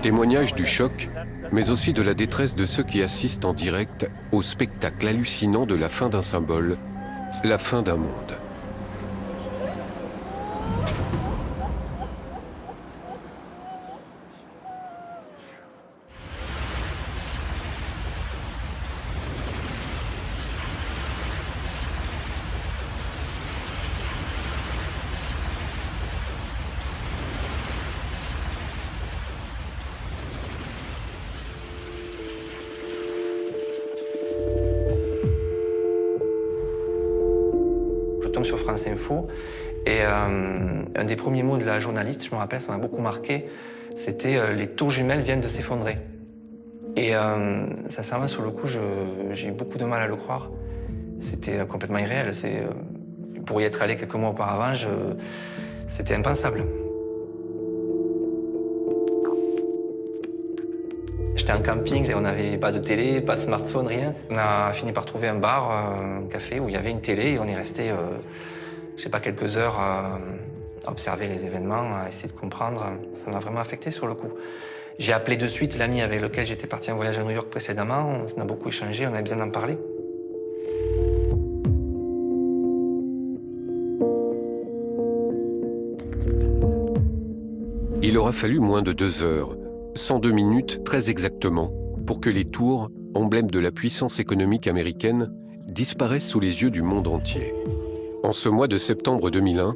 Témoignage du choc, mais aussi de la détresse de ceux qui assistent en direct au spectacle hallucinant de la fin d'un symbole, la fin d'un monde. Je tombe sur France Info et un des premiers mots de la journaliste, je me rappelle, ça m'a beaucoup marqué, c'était les tours jumelles viennent de s'effondrer. Et sincèrement, sur le coup, j'ai eu beaucoup de mal à le croire. C'était complètement irréel. Pour y être allé quelques mois auparavant, c'était impensable. J'étais en camping et on n'avait pas de télé, pas de smartphone, rien. On a fini par trouver un bar, un café où il y avait une télé et on est resté, je sais pas, quelques heures à observer les événements, à essayer de comprendre. Ça m'a vraiment affecté sur le coup. J'ai appelé de suite l'ami avec lequel j'étais parti en voyage à New York précédemment. On a beaucoup échangé, on avait besoin d'en parler. Il aura fallu moins de 2 heures, 102 minutes très exactement, pour que les tours, emblèmes de la puissance économique américaine, disparaissent sous les yeux du monde entier. En ce mois de septembre 2001,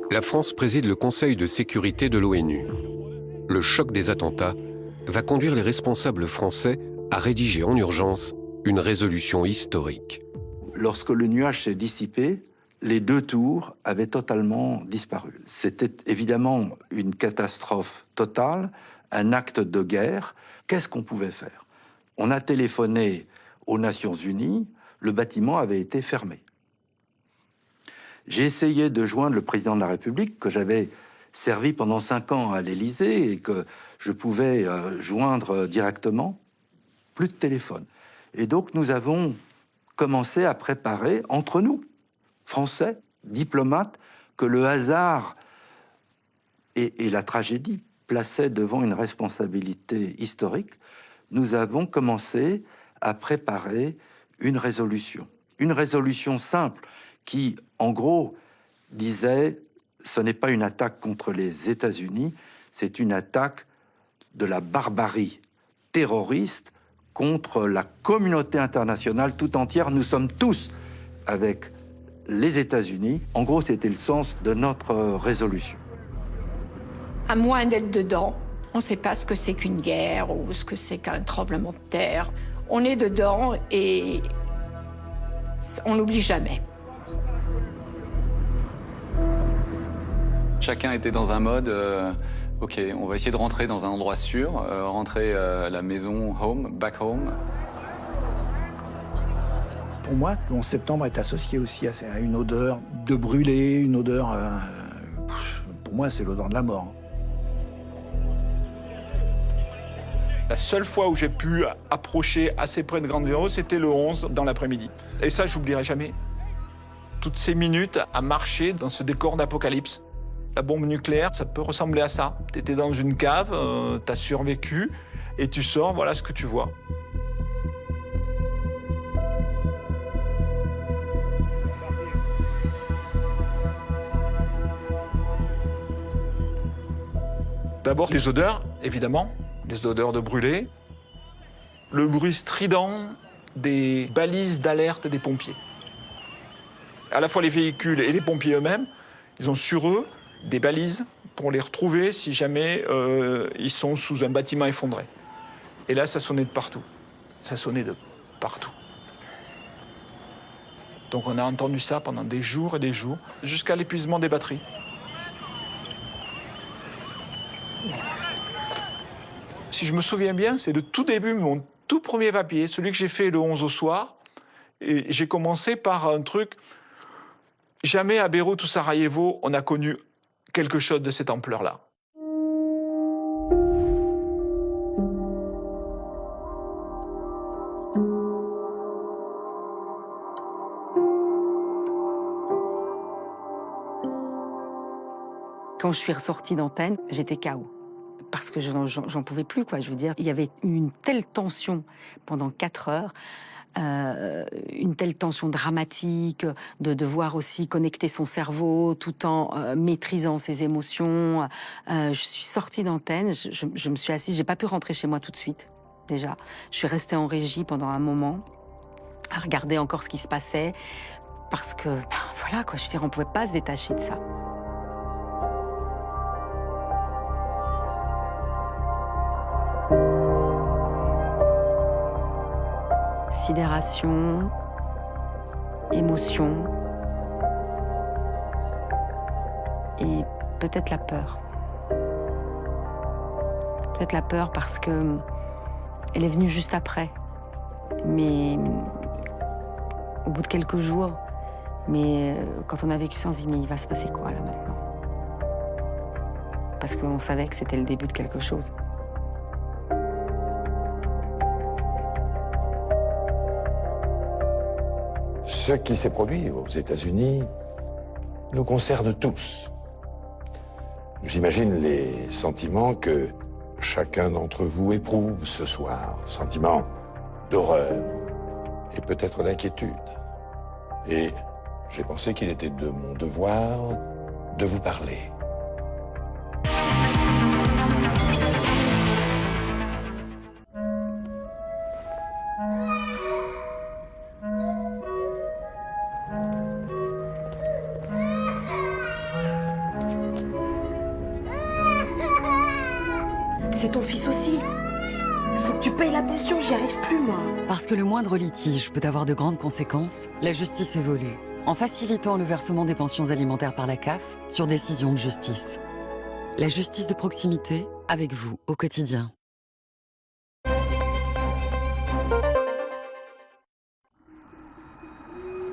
la France préside le Conseil de sécurité de l'ONU. Le choc des attentats va conduire les responsables français à rédiger en urgence une résolution historique. Lorsque le nuage s'est dissipé, les 2 tours avaient totalement disparu. C'était évidemment une catastrophe totale, un acte de guerre. Qu'est-ce qu'on pouvait faire? On a téléphoné aux Nations Unies, le bâtiment avait été fermé. J'ai essayé de joindre le président de la République, que j'avais servi pendant 5 ans à l'Élysée et que je pouvais joindre directement. Plus de téléphone. Et donc nous avons commencé à préparer entre nous, Français, diplomates, que le hasard et la tragédie plaçaient devant une responsabilité historique. Nous avons commencé à préparer une résolution simple qui, en gros, disait « ce n'est pas une attaque contre les États-Unis, c'est une attaque de la barbarie terroriste contre la communauté internationale tout entière. Nous sommes tous avec les États-Unis. » En gros, c'était le sens de notre résolution. À moins d'être dedans, on ne sait pas ce que c'est qu'une guerre ou ce que c'est qu'un tremblement de terre. On est dedans et on n'oublie jamais. Chacun était dans un mode, ok, on va essayer de rentrer dans un endroit sûr, rentrer à la maison, home, back home. Pour moi, le 11 septembre est associé aussi à une odeur de brûlé, une odeur... pour moi, c'est l'odeur de la mort. La seule fois où j'ai pu approcher assez près de Grande Zéro, c'était le 11 dans l'après-midi. Et ça, j'oublierai jamais. Toutes ces minutes à marcher dans ce décor d'apocalypse. La bombe nucléaire, ça peut ressembler à ça. Tu étais dans une cave, tu as survécu, et tu sors, voilà ce que tu vois. D'abord, les odeurs, évidemment, les odeurs de brûlé. Le bruit strident des balises d'alerte des pompiers. À la fois les véhicules et les pompiers eux-mêmes, ils ont sur eux des balises pour les retrouver si jamais ils sont sous un bâtiment effondré. Et là, ça sonnait de partout. Ça sonnait de partout. Donc on a entendu ça pendant des jours et des jours, jusqu'à l'épuisement des batteries. Si je me souviens bien, c'est le tout début, mon tout premier papier, celui que j'ai fait le 11 au soir. Et j'ai commencé par un truc... Jamais à Beyrouth ou Sarajevo, on a connu quelque chose de cette ampleur-là. Quand je suis ressortie d'antenne, j'étais KO. Parce que j'en pouvais plus, quoi. Je veux dire, il y avait une telle tension pendant 4 heures, une telle tension dramatique, de devoir aussi connecter son cerveau tout en maîtrisant ses émotions. Je suis sortie d'antenne, je me suis assise, j'ai pas pu rentrer chez moi tout de suite, déjà. Je suis restée en régie pendant un moment, à regarder encore ce qui se passait, parce que, voilà, quoi, je veux dire, on pouvait pas se détacher de ça. Sidération, émotion et peut-être la peur. Peut-être la peur parce que elle est venue juste après. Mais au bout de quelques jours, quand on a vécu ça, on se dit mais il va se passer quoi là maintenant? Parce qu'on savait que c'était le début de quelque chose. Ce qui s'est produit aux États-Unis nous concerne tous. J'imagine les sentiments que chacun d'entre vous éprouve ce soir. Sentiments d'horreur et peut-être d'inquiétude. Et j'ai pensé qu'il était de mon devoir de vous parler. C'est ton fils aussi. Faut que tu payes la pension, j'y arrive plus, moi. Parce que le moindre litige peut avoir de grandes conséquences, la justice évolue, en facilitant le versement des pensions alimentaires par la CAF sur décision de justice. La justice de proximité, avec vous, au quotidien.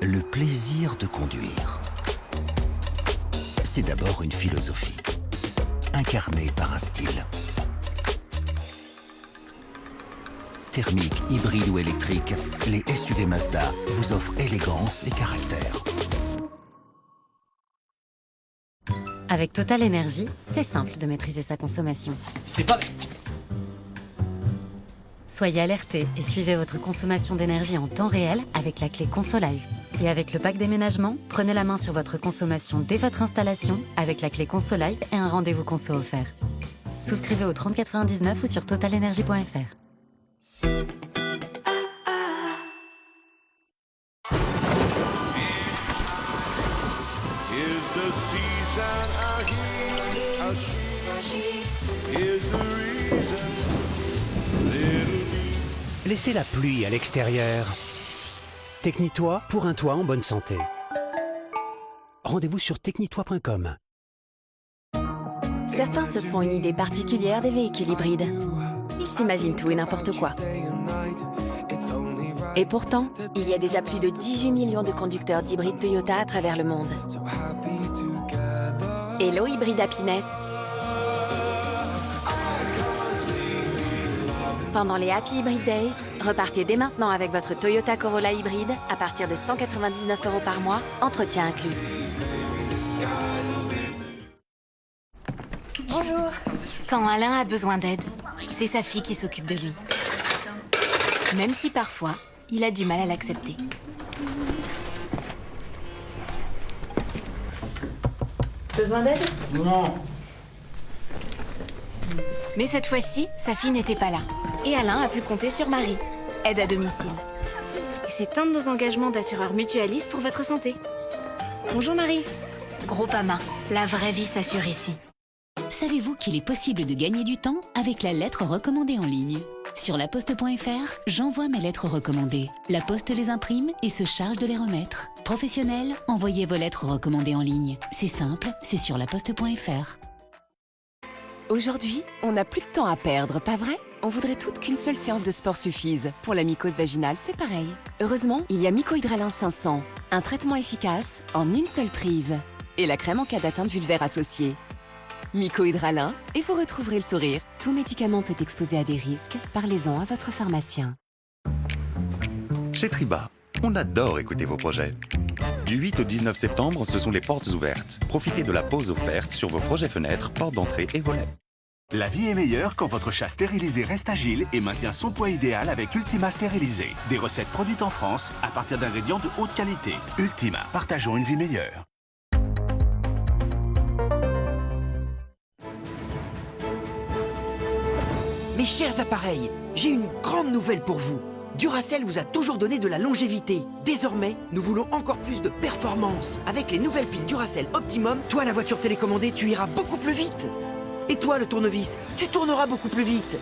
Le plaisir de conduire. C'est d'abord une philosophie, incarnée par un style. Thermique, hybride ou électrique, les SUV Mazda vous offrent élégance et caractère. Avec Total Energy, c'est simple de maîtriser sa consommation. C'est pas... Soyez alertés et suivez votre consommation d'énergie en temps réel avec la clé ConsoLive. Et avec le pack déménagement, prenez la main sur votre consommation dès votre installation avec la clé ConsoLive et un rendez-vous conso offert. Souscrivez au 3099 ou sur totalenergy.fr. Laissez la pluie à l'extérieur. Technitoit pour un toit en bonne santé. Rendez-vous sur technitoit.com. Certains se font une idée particulière des véhicules hybrides. Ils s'imaginent tout et n'importe quoi. Et pourtant, il y a déjà plus de 18 millions de conducteurs d'hybrides Toyota à travers le monde. Hello Hybrid Happiness. Pendant les Happy Hybrid Days, repartez dès maintenant avec votre Toyota Corolla hybride à partir de 199 € par mois, entretien inclus. Bonjour. Quand Alain a besoin d'aide, c'est sa fille qui s'occupe de lui. Même si parfois, il a du mal à l'accepter. Besoin d'aide? Non. Mais cette fois-ci, sa fille n'était pas là. Et Alain a pu compter sur Marie, aide à domicile. Et c'est un de nos engagements d'assureur mutualiste pour votre santé. Bonjour Marie. Groupama, la vraie vie s'assure ici. Savez-vous qu'il est possible de gagner du temps avec la lettre recommandée en ligne? Sur laposte.fr, j'envoie mes lettres recommandées. La Poste les imprime et se charge de les remettre. Professionnels, envoyez vos lettres recommandées en ligne. C'est simple, c'est sur laposte.fr. Aujourd'hui, on n'a plus de temps à perdre, pas vrai? On voudrait toutes qu'une seule séance de sport suffise. Pour la mycose vaginale, c'est pareil. Heureusement, il y a Mycohydralin 500, un traitement efficace en une seule prise. Et la crème en cas d'atteinte vulvaire associée. Mycohydralin, et vous retrouverez le sourire. Tout médicament peut exposer à des risques. Parlez-en à votre pharmacien. Chez Triba, on adore écouter vos projets. Du 8 au 19 septembre, ce sont les portes ouvertes. Profitez de la pause offerte sur vos projets fenêtres, portes d'entrée et volets. La vie est meilleure quand votre chat stérilisé reste agile et maintient son poids idéal avec Ultima Stérilisé. Des recettes produites en France à partir d'ingrédients de haute qualité. Ultima, partageons une vie meilleure. Mes chers appareils, j'ai une grande nouvelle pour vous. Duracell vous a toujours donné de la longévité. Désormais, nous voulons encore plus de performance. Avec les nouvelles piles Duracell Optimum, toi la voiture télécommandée, tu iras beaucoup plus vite. Et toi le tournevis, tu tourneras beaucoup plus vite.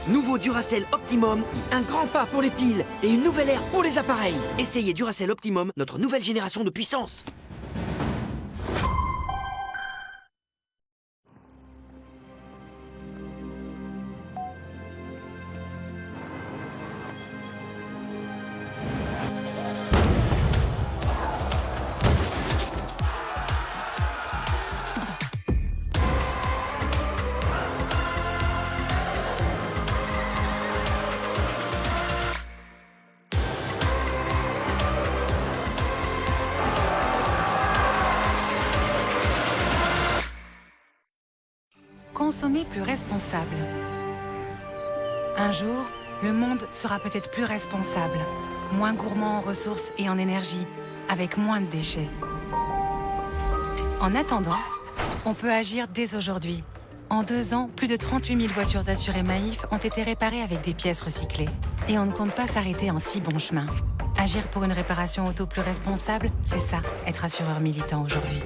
Nouveau Duracell Optimum, un grand pas pour les piles et une nouvelle ère pour les appareils. Essayez Duracell Optimum, notre nouvelle génération de puissance. consommer plus responsable. Un jour, le monde sera peut-être plus responsable, moins gourmand en ressources et en énergie, avec moins de déchets. En attendant, on peut agir dès aujourd'hui. En 2 ans, plus de 38 000 voitures assurées Maïf ont été réparées avec des pièces recyclées. Et on ne compte pas s'arrêter en si bon chemin. Agir pour une réparation auto plus responsable, c'est ça, être assureur militant aujourd'hui.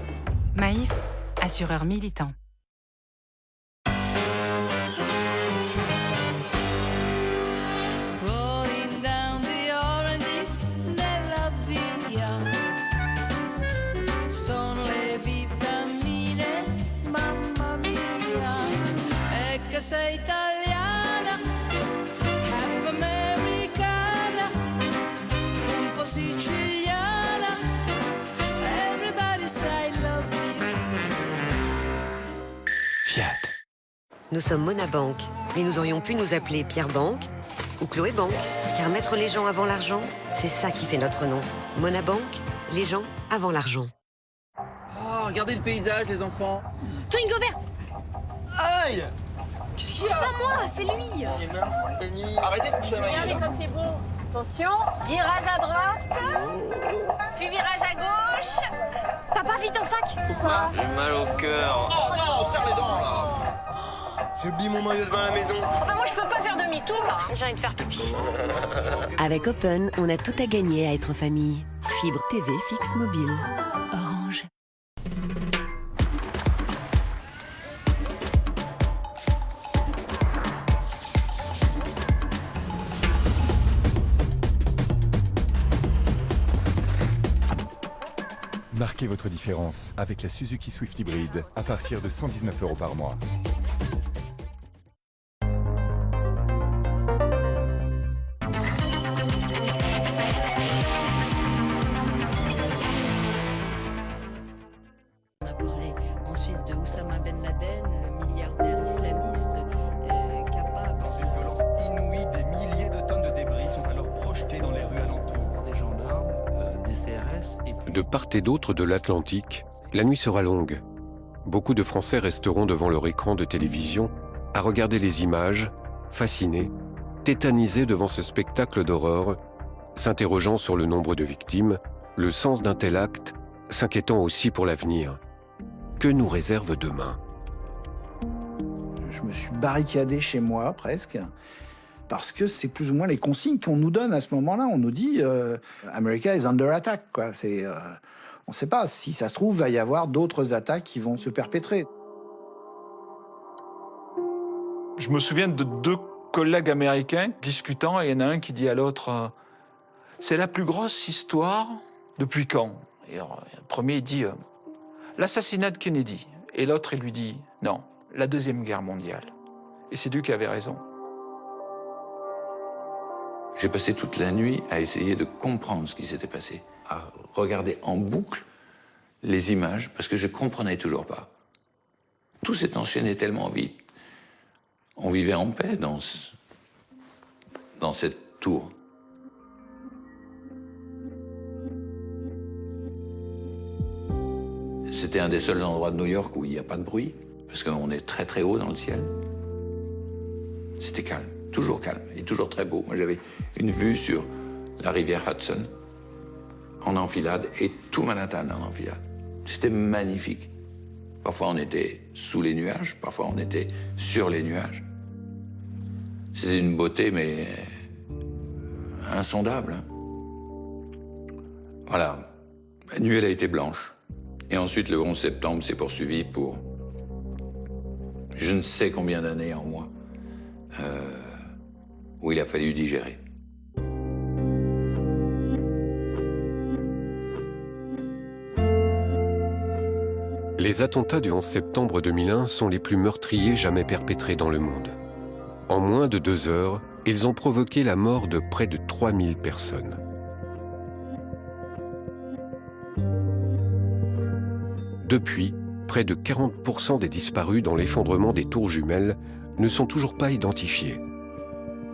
Maïf, assureur militant. Sei italiana, half americana, un po' siciliana. Everybody say I love you. Fiat. Nous sommes Monabank, mais nous aurions pu nous appeler Pierre Banque ou Chloé Banque, car mettre les gens avant l'argent, c'est ça qui fait notre nom. Monabank, les gens avant l'argent. Oh, regardez le paysage, les enfants. Twingo verte. Aïe! C'est pas moi, c'est lui. Arrêtez de toucher à ma gueule. Regardez comme c'est beau. Attention, virage à droite, puis virage à gauche. Papa, vite un sac. Pourquoi? J'ai mal au cœur. Oh non, serre les dents là. J'ai oublié mon maillot de bain à la maison. Enfin, moi, je peux pas faire demi-tour là. J'ai envie de faire pipi. Avec Open, on a tout à gagner à être en famille. Fibre TV fixe mobile. Orange. Marquez votre différence avec la Suzuki Swift Hybrid à partir de 119 € par mois. On a parlé ensuite de Oussama Ben Laden, le milliardaire islamiste capable. Dans une violence inouïe, des milliers de tonnes de débris sont alors projetés dans les rues alentours. Des gendarmes, des CRS et... De part et d'autre de l'Atlantique, la nuit sera longue. Beaucoup de Français resteront devant leur écran de télévision à regarder les images, fascinés, tétanisés devant ce spectacle d'horreur, s'interrogeant sur le nombre de victimes, le sens d'un tel acte, s'inquiétant aussi pour l'avenir. Que nous réserve demain? Je me suis barricadé chez moi, presque, parce que c'est plus ou moins les consignes qu'on nous donne à ce moment-là. On nous dit America is under attack, quoi. On ne sait pas. Si ça se trouve, va y avoir d'autres attaques qui vont se perpétrer. Je me souviens de 2 collègues américains discutant, et il y en a un qui dit à l'autre c'est la plus grosse histoire depuis quand? Et alors, le premier il dit l'assassinat de Kennedy. Et l'autre il lui dit non, la Deuxième Guerre mondiale. Et c'est lui qui avait raison. J'ai passé toute la nuit à essayer de comprendre ce qui s'était passé, à regarder en boucle les images, parce que je ne comprenais toujours pas. Tout s'est enchaîné tellement vite. On vivait en paix dans cette tour. C'était un des seuls endroits de New York où il n'y a pas de bruit, parce qu'on est très très haut dans le ciel. C'était calme, toujours calme, et toujours très beau. Moi j'avais une vue sur la rivière Hudson, en enfilade, et tout Manhattan en enfilade. C'était magnifique. Parfois on était sous les nuages, parfois on était sur les nuages. C'était une beauté, mais insondable. Voilà. La nuit, elle a été blanche. Et ensuite, le 11 septembre s'est poursuivi pour je ne sais combien d'années en moi, où il a fallu digérer. Les attentats du 11 septembre 2001 sont les plus meurtriers jamais perpétrés dans le monde. En moins de 2 heures, ils ont provoqué la mort de près de 3000 personnes. Depuis, près de 40% des disparus dans l'effondrement des tours jumelles ne sont toujours pas identifiés.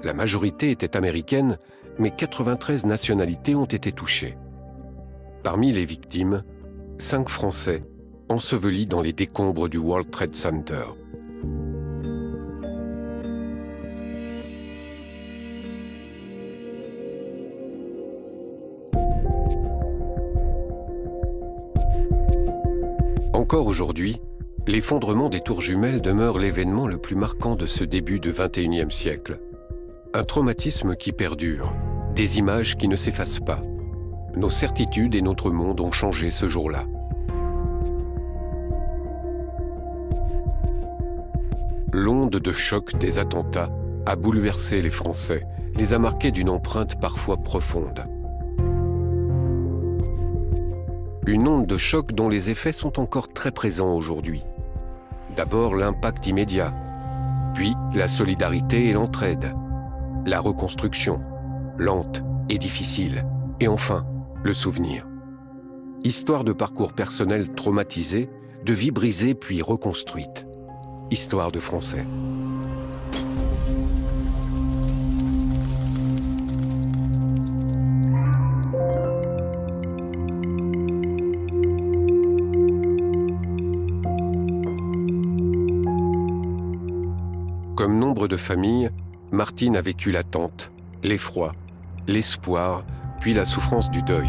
La majorité était américaine, mais 93 nationalités ont été touchées. Parmi les victimes, 5 Français ensevelis dans les décombres du World Trade Center. Encore aujourd'hui, l'effondrement des tours jumelles demeure l'événement le plus marquant de ce début du XXIe siècle. Un traumatisme qui perdure, des images qui ne s'effacent pas. Nos certitudes et notre monde ont changé ce jour-là. L'onde de choc des attentats a bouleversé les Français, les a marqués d'une empreinte parfois profonde. Une onde de choc dont les effets sont encore très présents aujourd'hui. D'abord l'impact immédiat, puis la solidarité et l'entraide, la reconstruction, lente et difficile, et enfin, le souvenir. Histoire de parcours personnels traumatisés, de vies brisées puis reconstruites. Histoire de Français. Comme nombre de familles, Martine a vécu l'attente, l'effroi, l'espoir, puis la souffrance du deuil.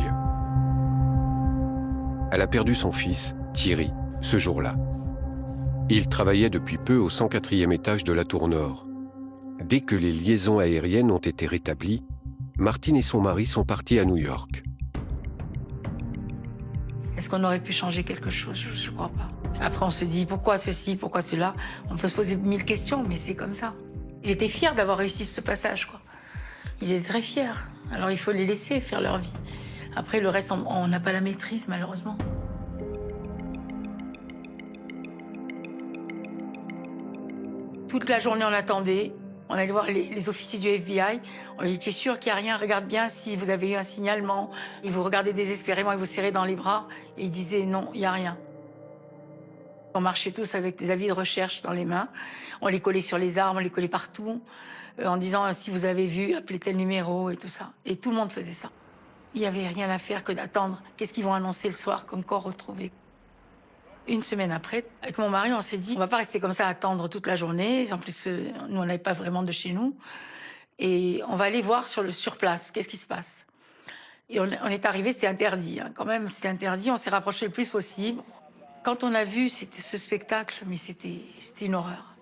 Elle a perdu son fils, Thierry, ce jour-là. Il travaillait depuis peu au 104e étage de la Tour Nord. Dès que les liaisons aériennes ont été rétablies, Martine et son mari sont partis à New York. Est-ce qu'on aurait pu changer quelque chose? Je ne crois pas. Après, on se dit pourquoi ceci, pourquoi cela. On peut se poser 1000 questions, mais c'est comme ça. Il était fier d'avoir réussi ce passage, quoi. Il est très fier. Alors il faut les laisser faire leur vie. Après, le reste, on n'a pas la maîtrise, malheureusement. Toute la journée, on attendait. On allait voir les officiers du FBI. On était sûr qu'il n'y a rien. Regarde bien si vous avez eu un signalement. Ils vous regardaient désespérément, ils vous serraient dans les bras. Et ils disaient non, il n'y a rien. On marchait tous avec des avis de recherche dans les mains. On les collait sur les arbres, on les collait partout, en disant si vous avez vu, appelez tel numéro et tout ça. Et tout le monde faisait ça. Il n'y avait rien à faire que d'attendre. Qu'est-ce qu'ils vont annoncer le soir comme corps retrouvé? Une semaine après, avec mon mari, on s'est dit, on va pas rester comme ça à attendre toute la journée. En plus, nous, on n'avait pas vraiment de chez nous. Et on va aller voir sur place, qu'est-ce qui se passe. Et on est arrivé, c'était interdit. Quand même, c'était interdit. On s'est rapproché le plus possible. Quand on a vu ce spectacle, mais c'était une horreur.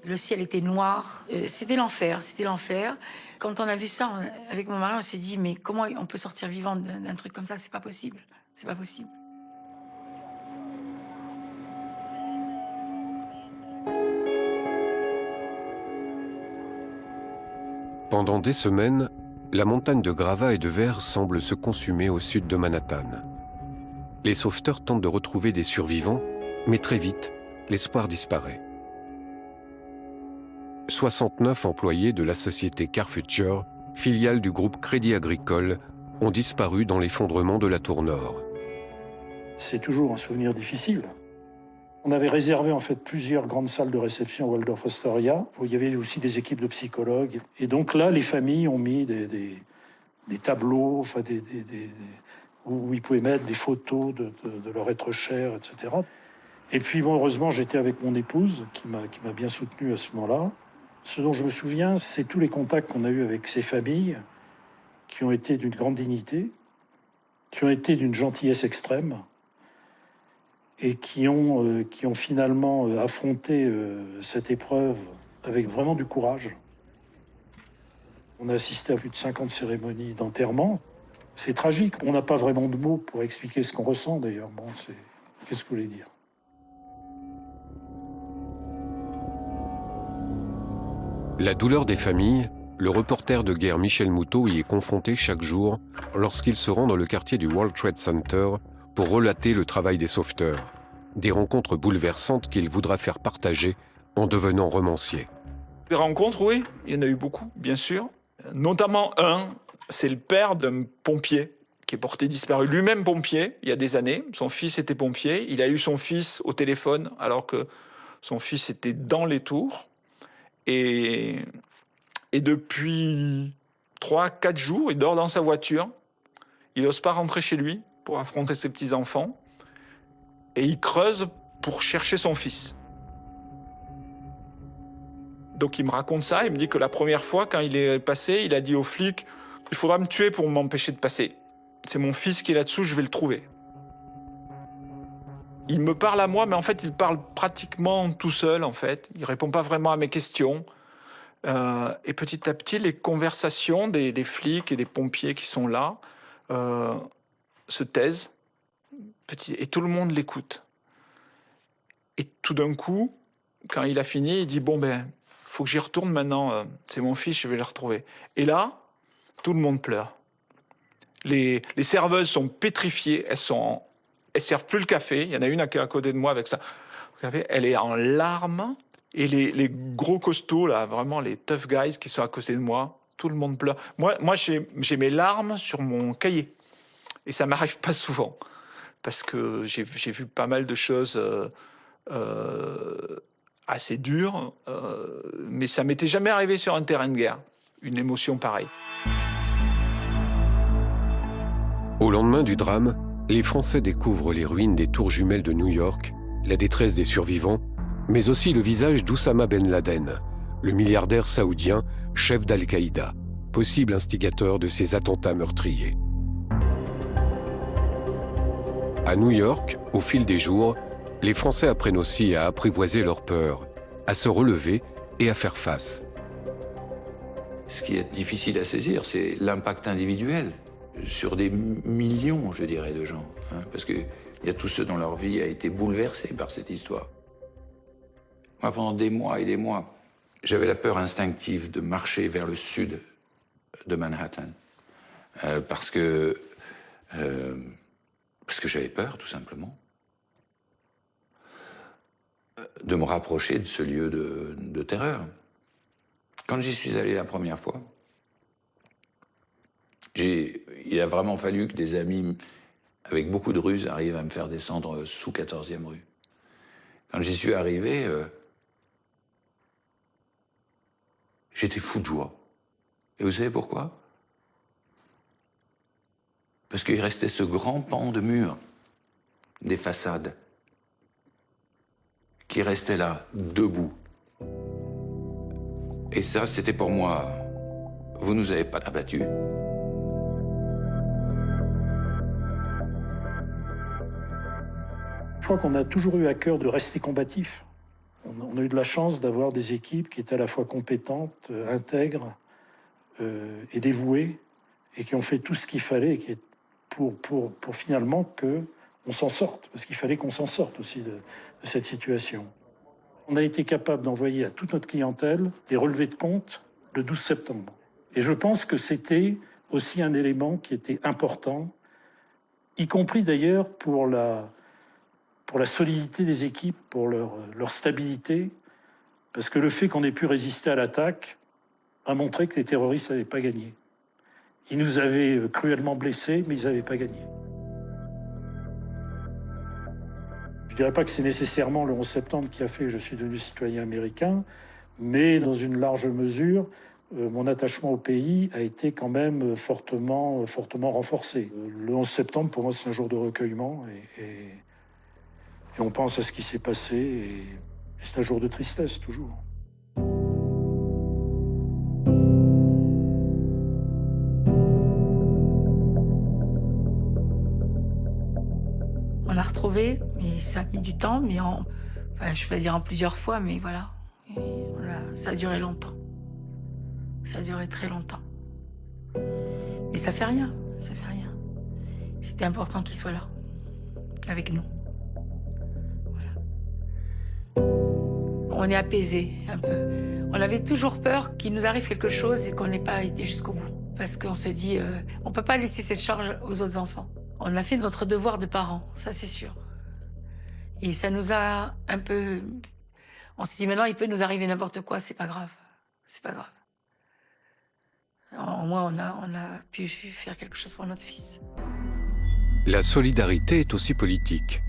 Le ciel était noir. C'était l'enfer, c'était l'enfer. Quand on a vu ça, avec mon mari, on s'est dit, mais comment on peut sortir vivant d'un truc comme ça? C'est pas possible. C'est pas possible. Pendant des semaines, la montagne de gravats et de verre semble se consumer au sud de Manhattan. Les sauveteurs tentent de retrouver des survivants, mais très vite, l'espoir disparaît. 69 employés de la société Carfuture, filiale du groupe Crédit Agricole, ont disparu dans l'effondrement de la Tour Nord. C'est toujours un souvenir difficile. On avait réservé en fait plusieurs grandes salles de réception au Waldorf Astoria, où il y avait aussi des équipes de psychologues. Et donc là, les familles ont mis des tableaux, enfin où ils pouvaient mettre des photos de leur être cher, etc. Et puis bon, heureusement, j'étais avec mon épouse, qui m'a bien soutenu à ce moment-là. Ce dont je me souviens, c'est tous les contacts qu'on a eus avec ces familles, qui ont été d'une grande dignité, qui ont été d'une gentillesse extrême, et qui ont finalement affronté cette épreuve avec vraiment du courage. On a assisté à plus de 50 cérémonies d'enterrement. C'est tragique. On n'a pas vraiment de mots pour expliquer ce qu'on ressent, d'ailleurs. Bon, qu'est-ce que vous voulez dire? La douleur des familles, le reporter de guerre Michel Moutot y est confronté chaque jour lorsqu'il se rend dans le quartier du World Trade Center pour relater le travail des sauveteurs. Des rencontres bouleversantes qu'il voudra faire partager en devenant romancier. Des rencontres, oui, il y en a eu beaucoup, bien sûr. Notamment un, c'est le père d'un pompier qui est porté disparu. Lui-même pompier, il y a des années. Son fils était pompier. Il a eu son fils au téléphone alors que son fils était dans les tours. Et depuis 3-4 jours, il dort dans sa voiture. Il n'ose pas rentrer chez lui pour affronter ses petits-enfants. Et il creuse pour chercher son fils. Donc il me raconte ça, il me dit que la première fois, quand il est passé, il a dit aux flics « Il faudra me tuer pour m'empêcher de passer. C'est mon fils qui est là-dessous, je vais le trouver. » Il me parle à moi, mais en fait, il parle pratiquement tout seul, en fait. Il répond pas vraiment à mes questions. Et petit à petit, les conversations des flics et des pompiers qui sont là se taisent. Et tout le monde l'écoute. Et tout d'un coup, quand il a fini, il dit « Bon, ben, faut que j'y retourne maintenant. C'est mon fils, je vais le retrouver. » Et là, tout le monde pleure. Les serveuses sont pétrifiées. Elles servent plus le café. Il y en a une à côté de moi avec ça. Elle est en larmes. Et les gros costauds, là, vraiment les tough guys qui sont à côté de moi, tout le monde pleure. Moi j'ai mes larmes sur mon cahier. Et ça m'arrive pas souvent. Parce que j'ai vu pas mal de choses assez dures. Mais ça m'était jamais arrivé sur un terrain de guerre. Une émotion pareille. Au lendemain du drame, les Français découvrent les ruines des tours jumelles de New York, la détresse des survivants, mais aussi le visage d'Oussama Ben Laden, le milliardaire saoudien, chef d'Al-Qaïda, possible instigateur de ces attentats meurtriers. À New York, au fil des jours, les Français apprennent aussi à apprivoiser leur peur, à se relever et à faire face. Ce qui est difficile à saisir, c'est l'impact individuel sur des millions, je dirais, de gens. Parce qu'il y a tous ceux dont leur vie a été bouleversée par cette histoire. Moi, pendant des mois et des mois, j'avais la peur instinctive de marcher vers le sud de Manhattan. Parce que j'avais peur, tout simplement. De me rapprocher de ce lieu de terreur. Quand j'y suis allé la première fois, il a vraiment fallu que des amis avec beaucoup de ruse arrivent à me faire descendre sous 14e rue. Quand j'y suis arrivé, j'étais fou de joie. Et vous savez pourquoi? Parce qu'il restait ce grand pan de mur, des façades, qui restait là, debout. Et ça, c'était pour moi, vous nous avez pas abattus. Je crois qu'on a toujours eu à cœur de rester combatif. On a eu de la chance d'avoir des équipes qui étaient à la fois compétentes, intègres et dévouées, et qui ont fait tout ce qu'il fallait pour finalement qu'on s'en sorte, parce qu'il fallait qu'on s'en sorte aussi de cette situation. On a été capable d'envoyer à toute notre clientèle des relevés de compte le 12 septembre. Et je pense que c'était aussi un élément qui était important, y compris d'ailleurs pour la solidité des équipes, pour leur stabilité, parce que le fait qu'on ait pu résister à l'attaque a montré que les terroristes n'avaient pas gagné. Ils nous avaient cruellement blessés, mais ils n'avaient pas gagné. Je ne dirais pas que c'est nécessairement le 11 septembre qui a fait que je suis devenu citoyen américain, mais dans une large mesure, mon attachement au pays a été quand même fortement renforcé. Le 11 septembre, pour moi, c'est un jour de recueillement et on pense à ce qui s'est passé et c'est un jour de tristesse, toujours. On l'a retrouvé, mais ça a mis du temps, mais je ne vais pas dire en plusieurs fois, mais voilà. Ça a duré longtemps. Ça a duré très longtemps. Mais ça fait rien, ça fait rien. C'était important qu'il soit là, avec nous. On est apaisé un peu. On avait toujours peur qu'il nous arrive quelque chose et qu'on n'ait pas été jusqu'au bout. Parce qu'on se dit, on ne peut pas laisser cette charge aux autres enfants. On a fait notre devoir de parents, ça c'est sûr. Et ça nous a un peu... On s'est dit, maintenant, il peut nous arriver n'importe quoi, c'est pas grave. C'est pas grave. Au moins, on a pu faire quelque chose pour notre fils. La solidarité est aussi politique.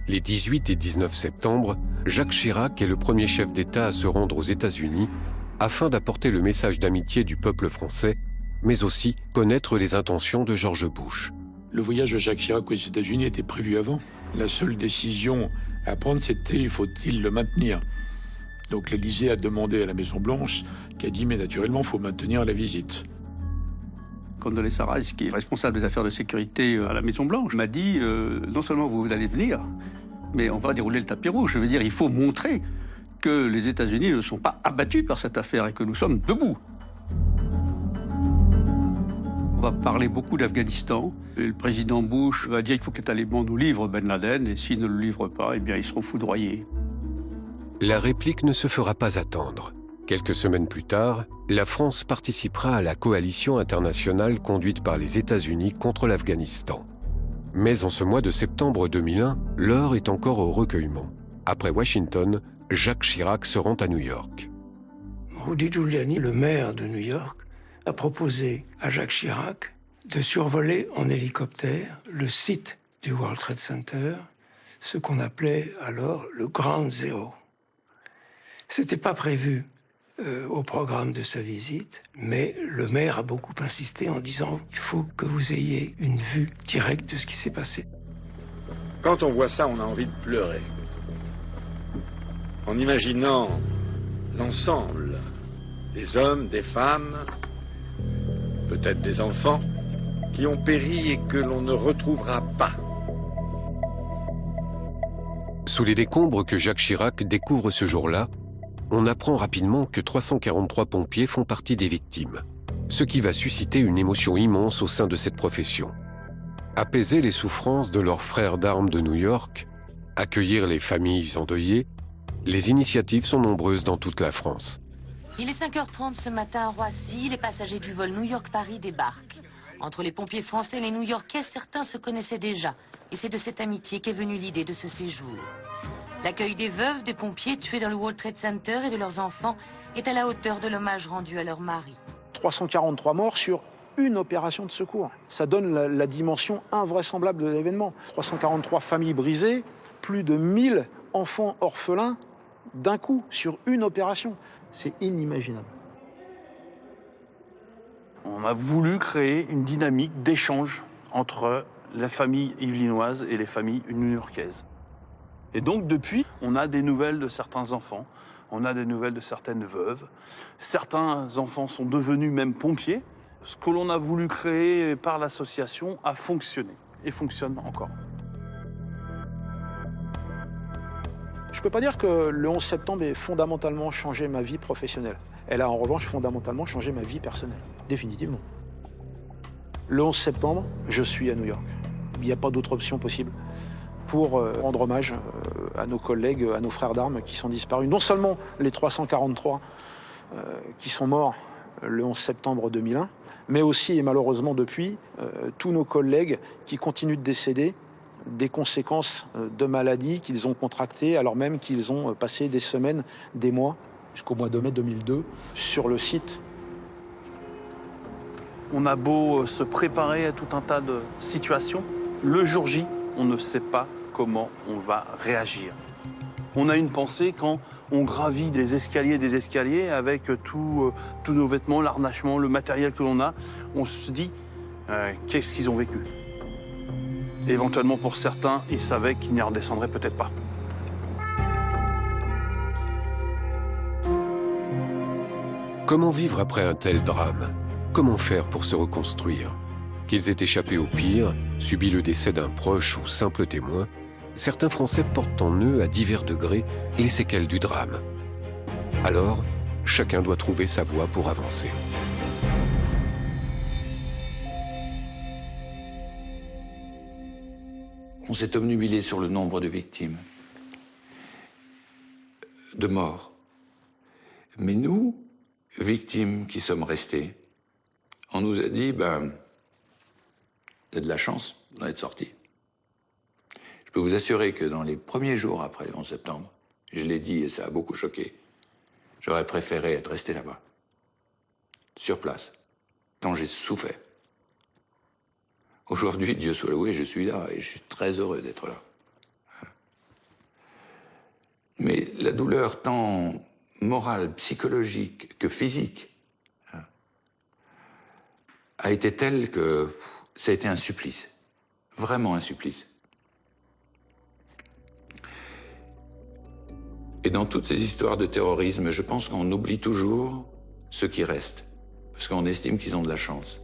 Les 18 et 19 septembre, Jacques Chirac est le premier chef d'État à se rendre aux États-Unis afin d'apporter le message d'amitié du peuple français, mais aussi connaître les intentions de George Bush. Le voyage de Jacques Chirac aux États-Unis était prévu avant. La seule décision à prendre, c'était faut-il le maintenir. Donc l'Élysée a demandé à la Maison-Blanche, qui a dit mais naturellement, il faut maintenir la visite. Condoleezza Rice, qui est responsable des affaires de sécurité à la Maison-Blanche, m'a dit non seulement vous allez venir, Mais on va dérouler le tapis rouge. Je veux dire, il faut montrer que les États-Unis ne sont pas abattus par cette affaire et que nous sommes debout. On va parler beaucoup d'Afghanistan. Le président Bush va dire qu'il faut que les talibans nous livrent Ben Laden, et s'ils ne le livrent pas, eh bien, ils seront foudroyés. La réplique ne se fera pas attendre. Quelques semaines plus tard, la France participera à la coalition internationale conduite par les États-Unis contre l'Afghanistan. Mais en ce mois de septembre 2001, l'heure est encore au recueillement. Après Washington, Jacques Chirac se rend à New York. Rudy Giuliani, le maire de New York, a proposé à Jacques Chirac de survoler en hélicoptère le site du World Trade Center, ce qu'on appelait alors le Ground Zero. C'était pas prévu au programme de sa visite, mais le maire a beaucoup insisté en disant « il faut que vous ayez une vue directe de ce qui s'est passé ». Quand on voit ça, on a envie de pleurer. En imaginant l'ensemble des hommes, des femmes, peut-être des enfants, qui ont péri et que l'on ne retrouvera pas. Sous les décombres que Jacques Chirac découvre ce jour-là, on apprend rapidement que 343 pompiers font partie des victimes, ce qui va susciter une émotion immense au sein de cette profession. Apaiser les souffrances de leurs frères d'armes de New York, accueillir les familles endeuillées, les initiatives sont nombreuses dans toute la France. Il est 5h30 ce matin à Roissy, les passagers du vol New York-Paris débarquent. Entre les pompiers français et les New-Yorkais, certains se connaissaient déjà, et c'est de cette amitié qu'est venue l'idée de ce séjour. L'accueil des veuves des pompiers tués dans le World Trade Center et de leurs enfants est à la hauteur de l'hommage rendu à leur mari. 343 morts sur une opération de secours. Ça donne la dimension invraisemblable de l'événement. 343 familles brisées, plus de 1000 enfants orphelins d'un coup sur une opération. C'est inimaginable. On a voulu créer une dynamique d'échange entre la famille yvelinoise et les familles new-yorkaises. Et donc, depuis, on a des nouvelles de certains enfants, on a des nouvelles de certaines veuves. Certains enfants sont devenus même pompiers. Ce que l'on a voulu créer par l'association a fonctionné et fonctionne encore. Je ne peux pas dire que le 11 septembre ait fondamentalement changé ma vie professionnelle. Elle a en revanche fondamentalement changé ma vie personnelle. Définitivement. Le 11 septembre, je suis à New York. Il n'y a pas d'autre option possible pour rendre hommage à nos collègues, à nos frères d'armes qui sont disparus. Non seulement les 343 qui sont morts le 11 septembre 2001, mais aussi, et malheureusement depuis, tous nos collègues qui continuent de décéder des conséquences de maladies qu'ils ont contractées alors même qu'ils ont passé des semaines, des mois, jusqu'au mois de mai 2002, sur le site. On a beau se préparer à tout un tas de situations, le jour J, on ne sait pas comment on va réagir. On a une pensée quand on gravit des escaliers avec tous nos vêtements, l'harnachement, le matériel que l'on a. On se dit, qu'est-ce qu'ils ont vécu ? Éventuellement, pour certains, ils savaient qu'ils n'y redescendraient peut-être pas. Comment vivre après un tel drame? Comment faire pour se reconstruire? Qu'ils aient échappé au pire, subi le décès d'un proche ou simple témoin, certains Français portent en eux, à divers degrés, les séquelles du drame. Alors, chacun doit trouver sa voie pour avancer. On s'est obnubilé sur le nombre de victimes, de morts. Mais nous, victimes qui sommes restés, on nous a dit, ben, il y a de la chance d'en être sortis. Je peux vous assurer que dans les premiers jours après le 11 septembre, je l'ai dit et ça a beaucoup choqué, j'aurais préféré être resté là-bas, sur place, tant j'ai souffert. Aujourd'hui, Dieu soit loué, je suis là et je suis très heureux d'être là. Mais la douleur tant morale, psychologique que physique a été telle que ça a été un supplice, vraiment un supplice. Et dans toutes ces histoires de terrorisme, je pense qu'on oublie toujours ceux qui restent, parce qu'on estime qu'ils ont de la chance.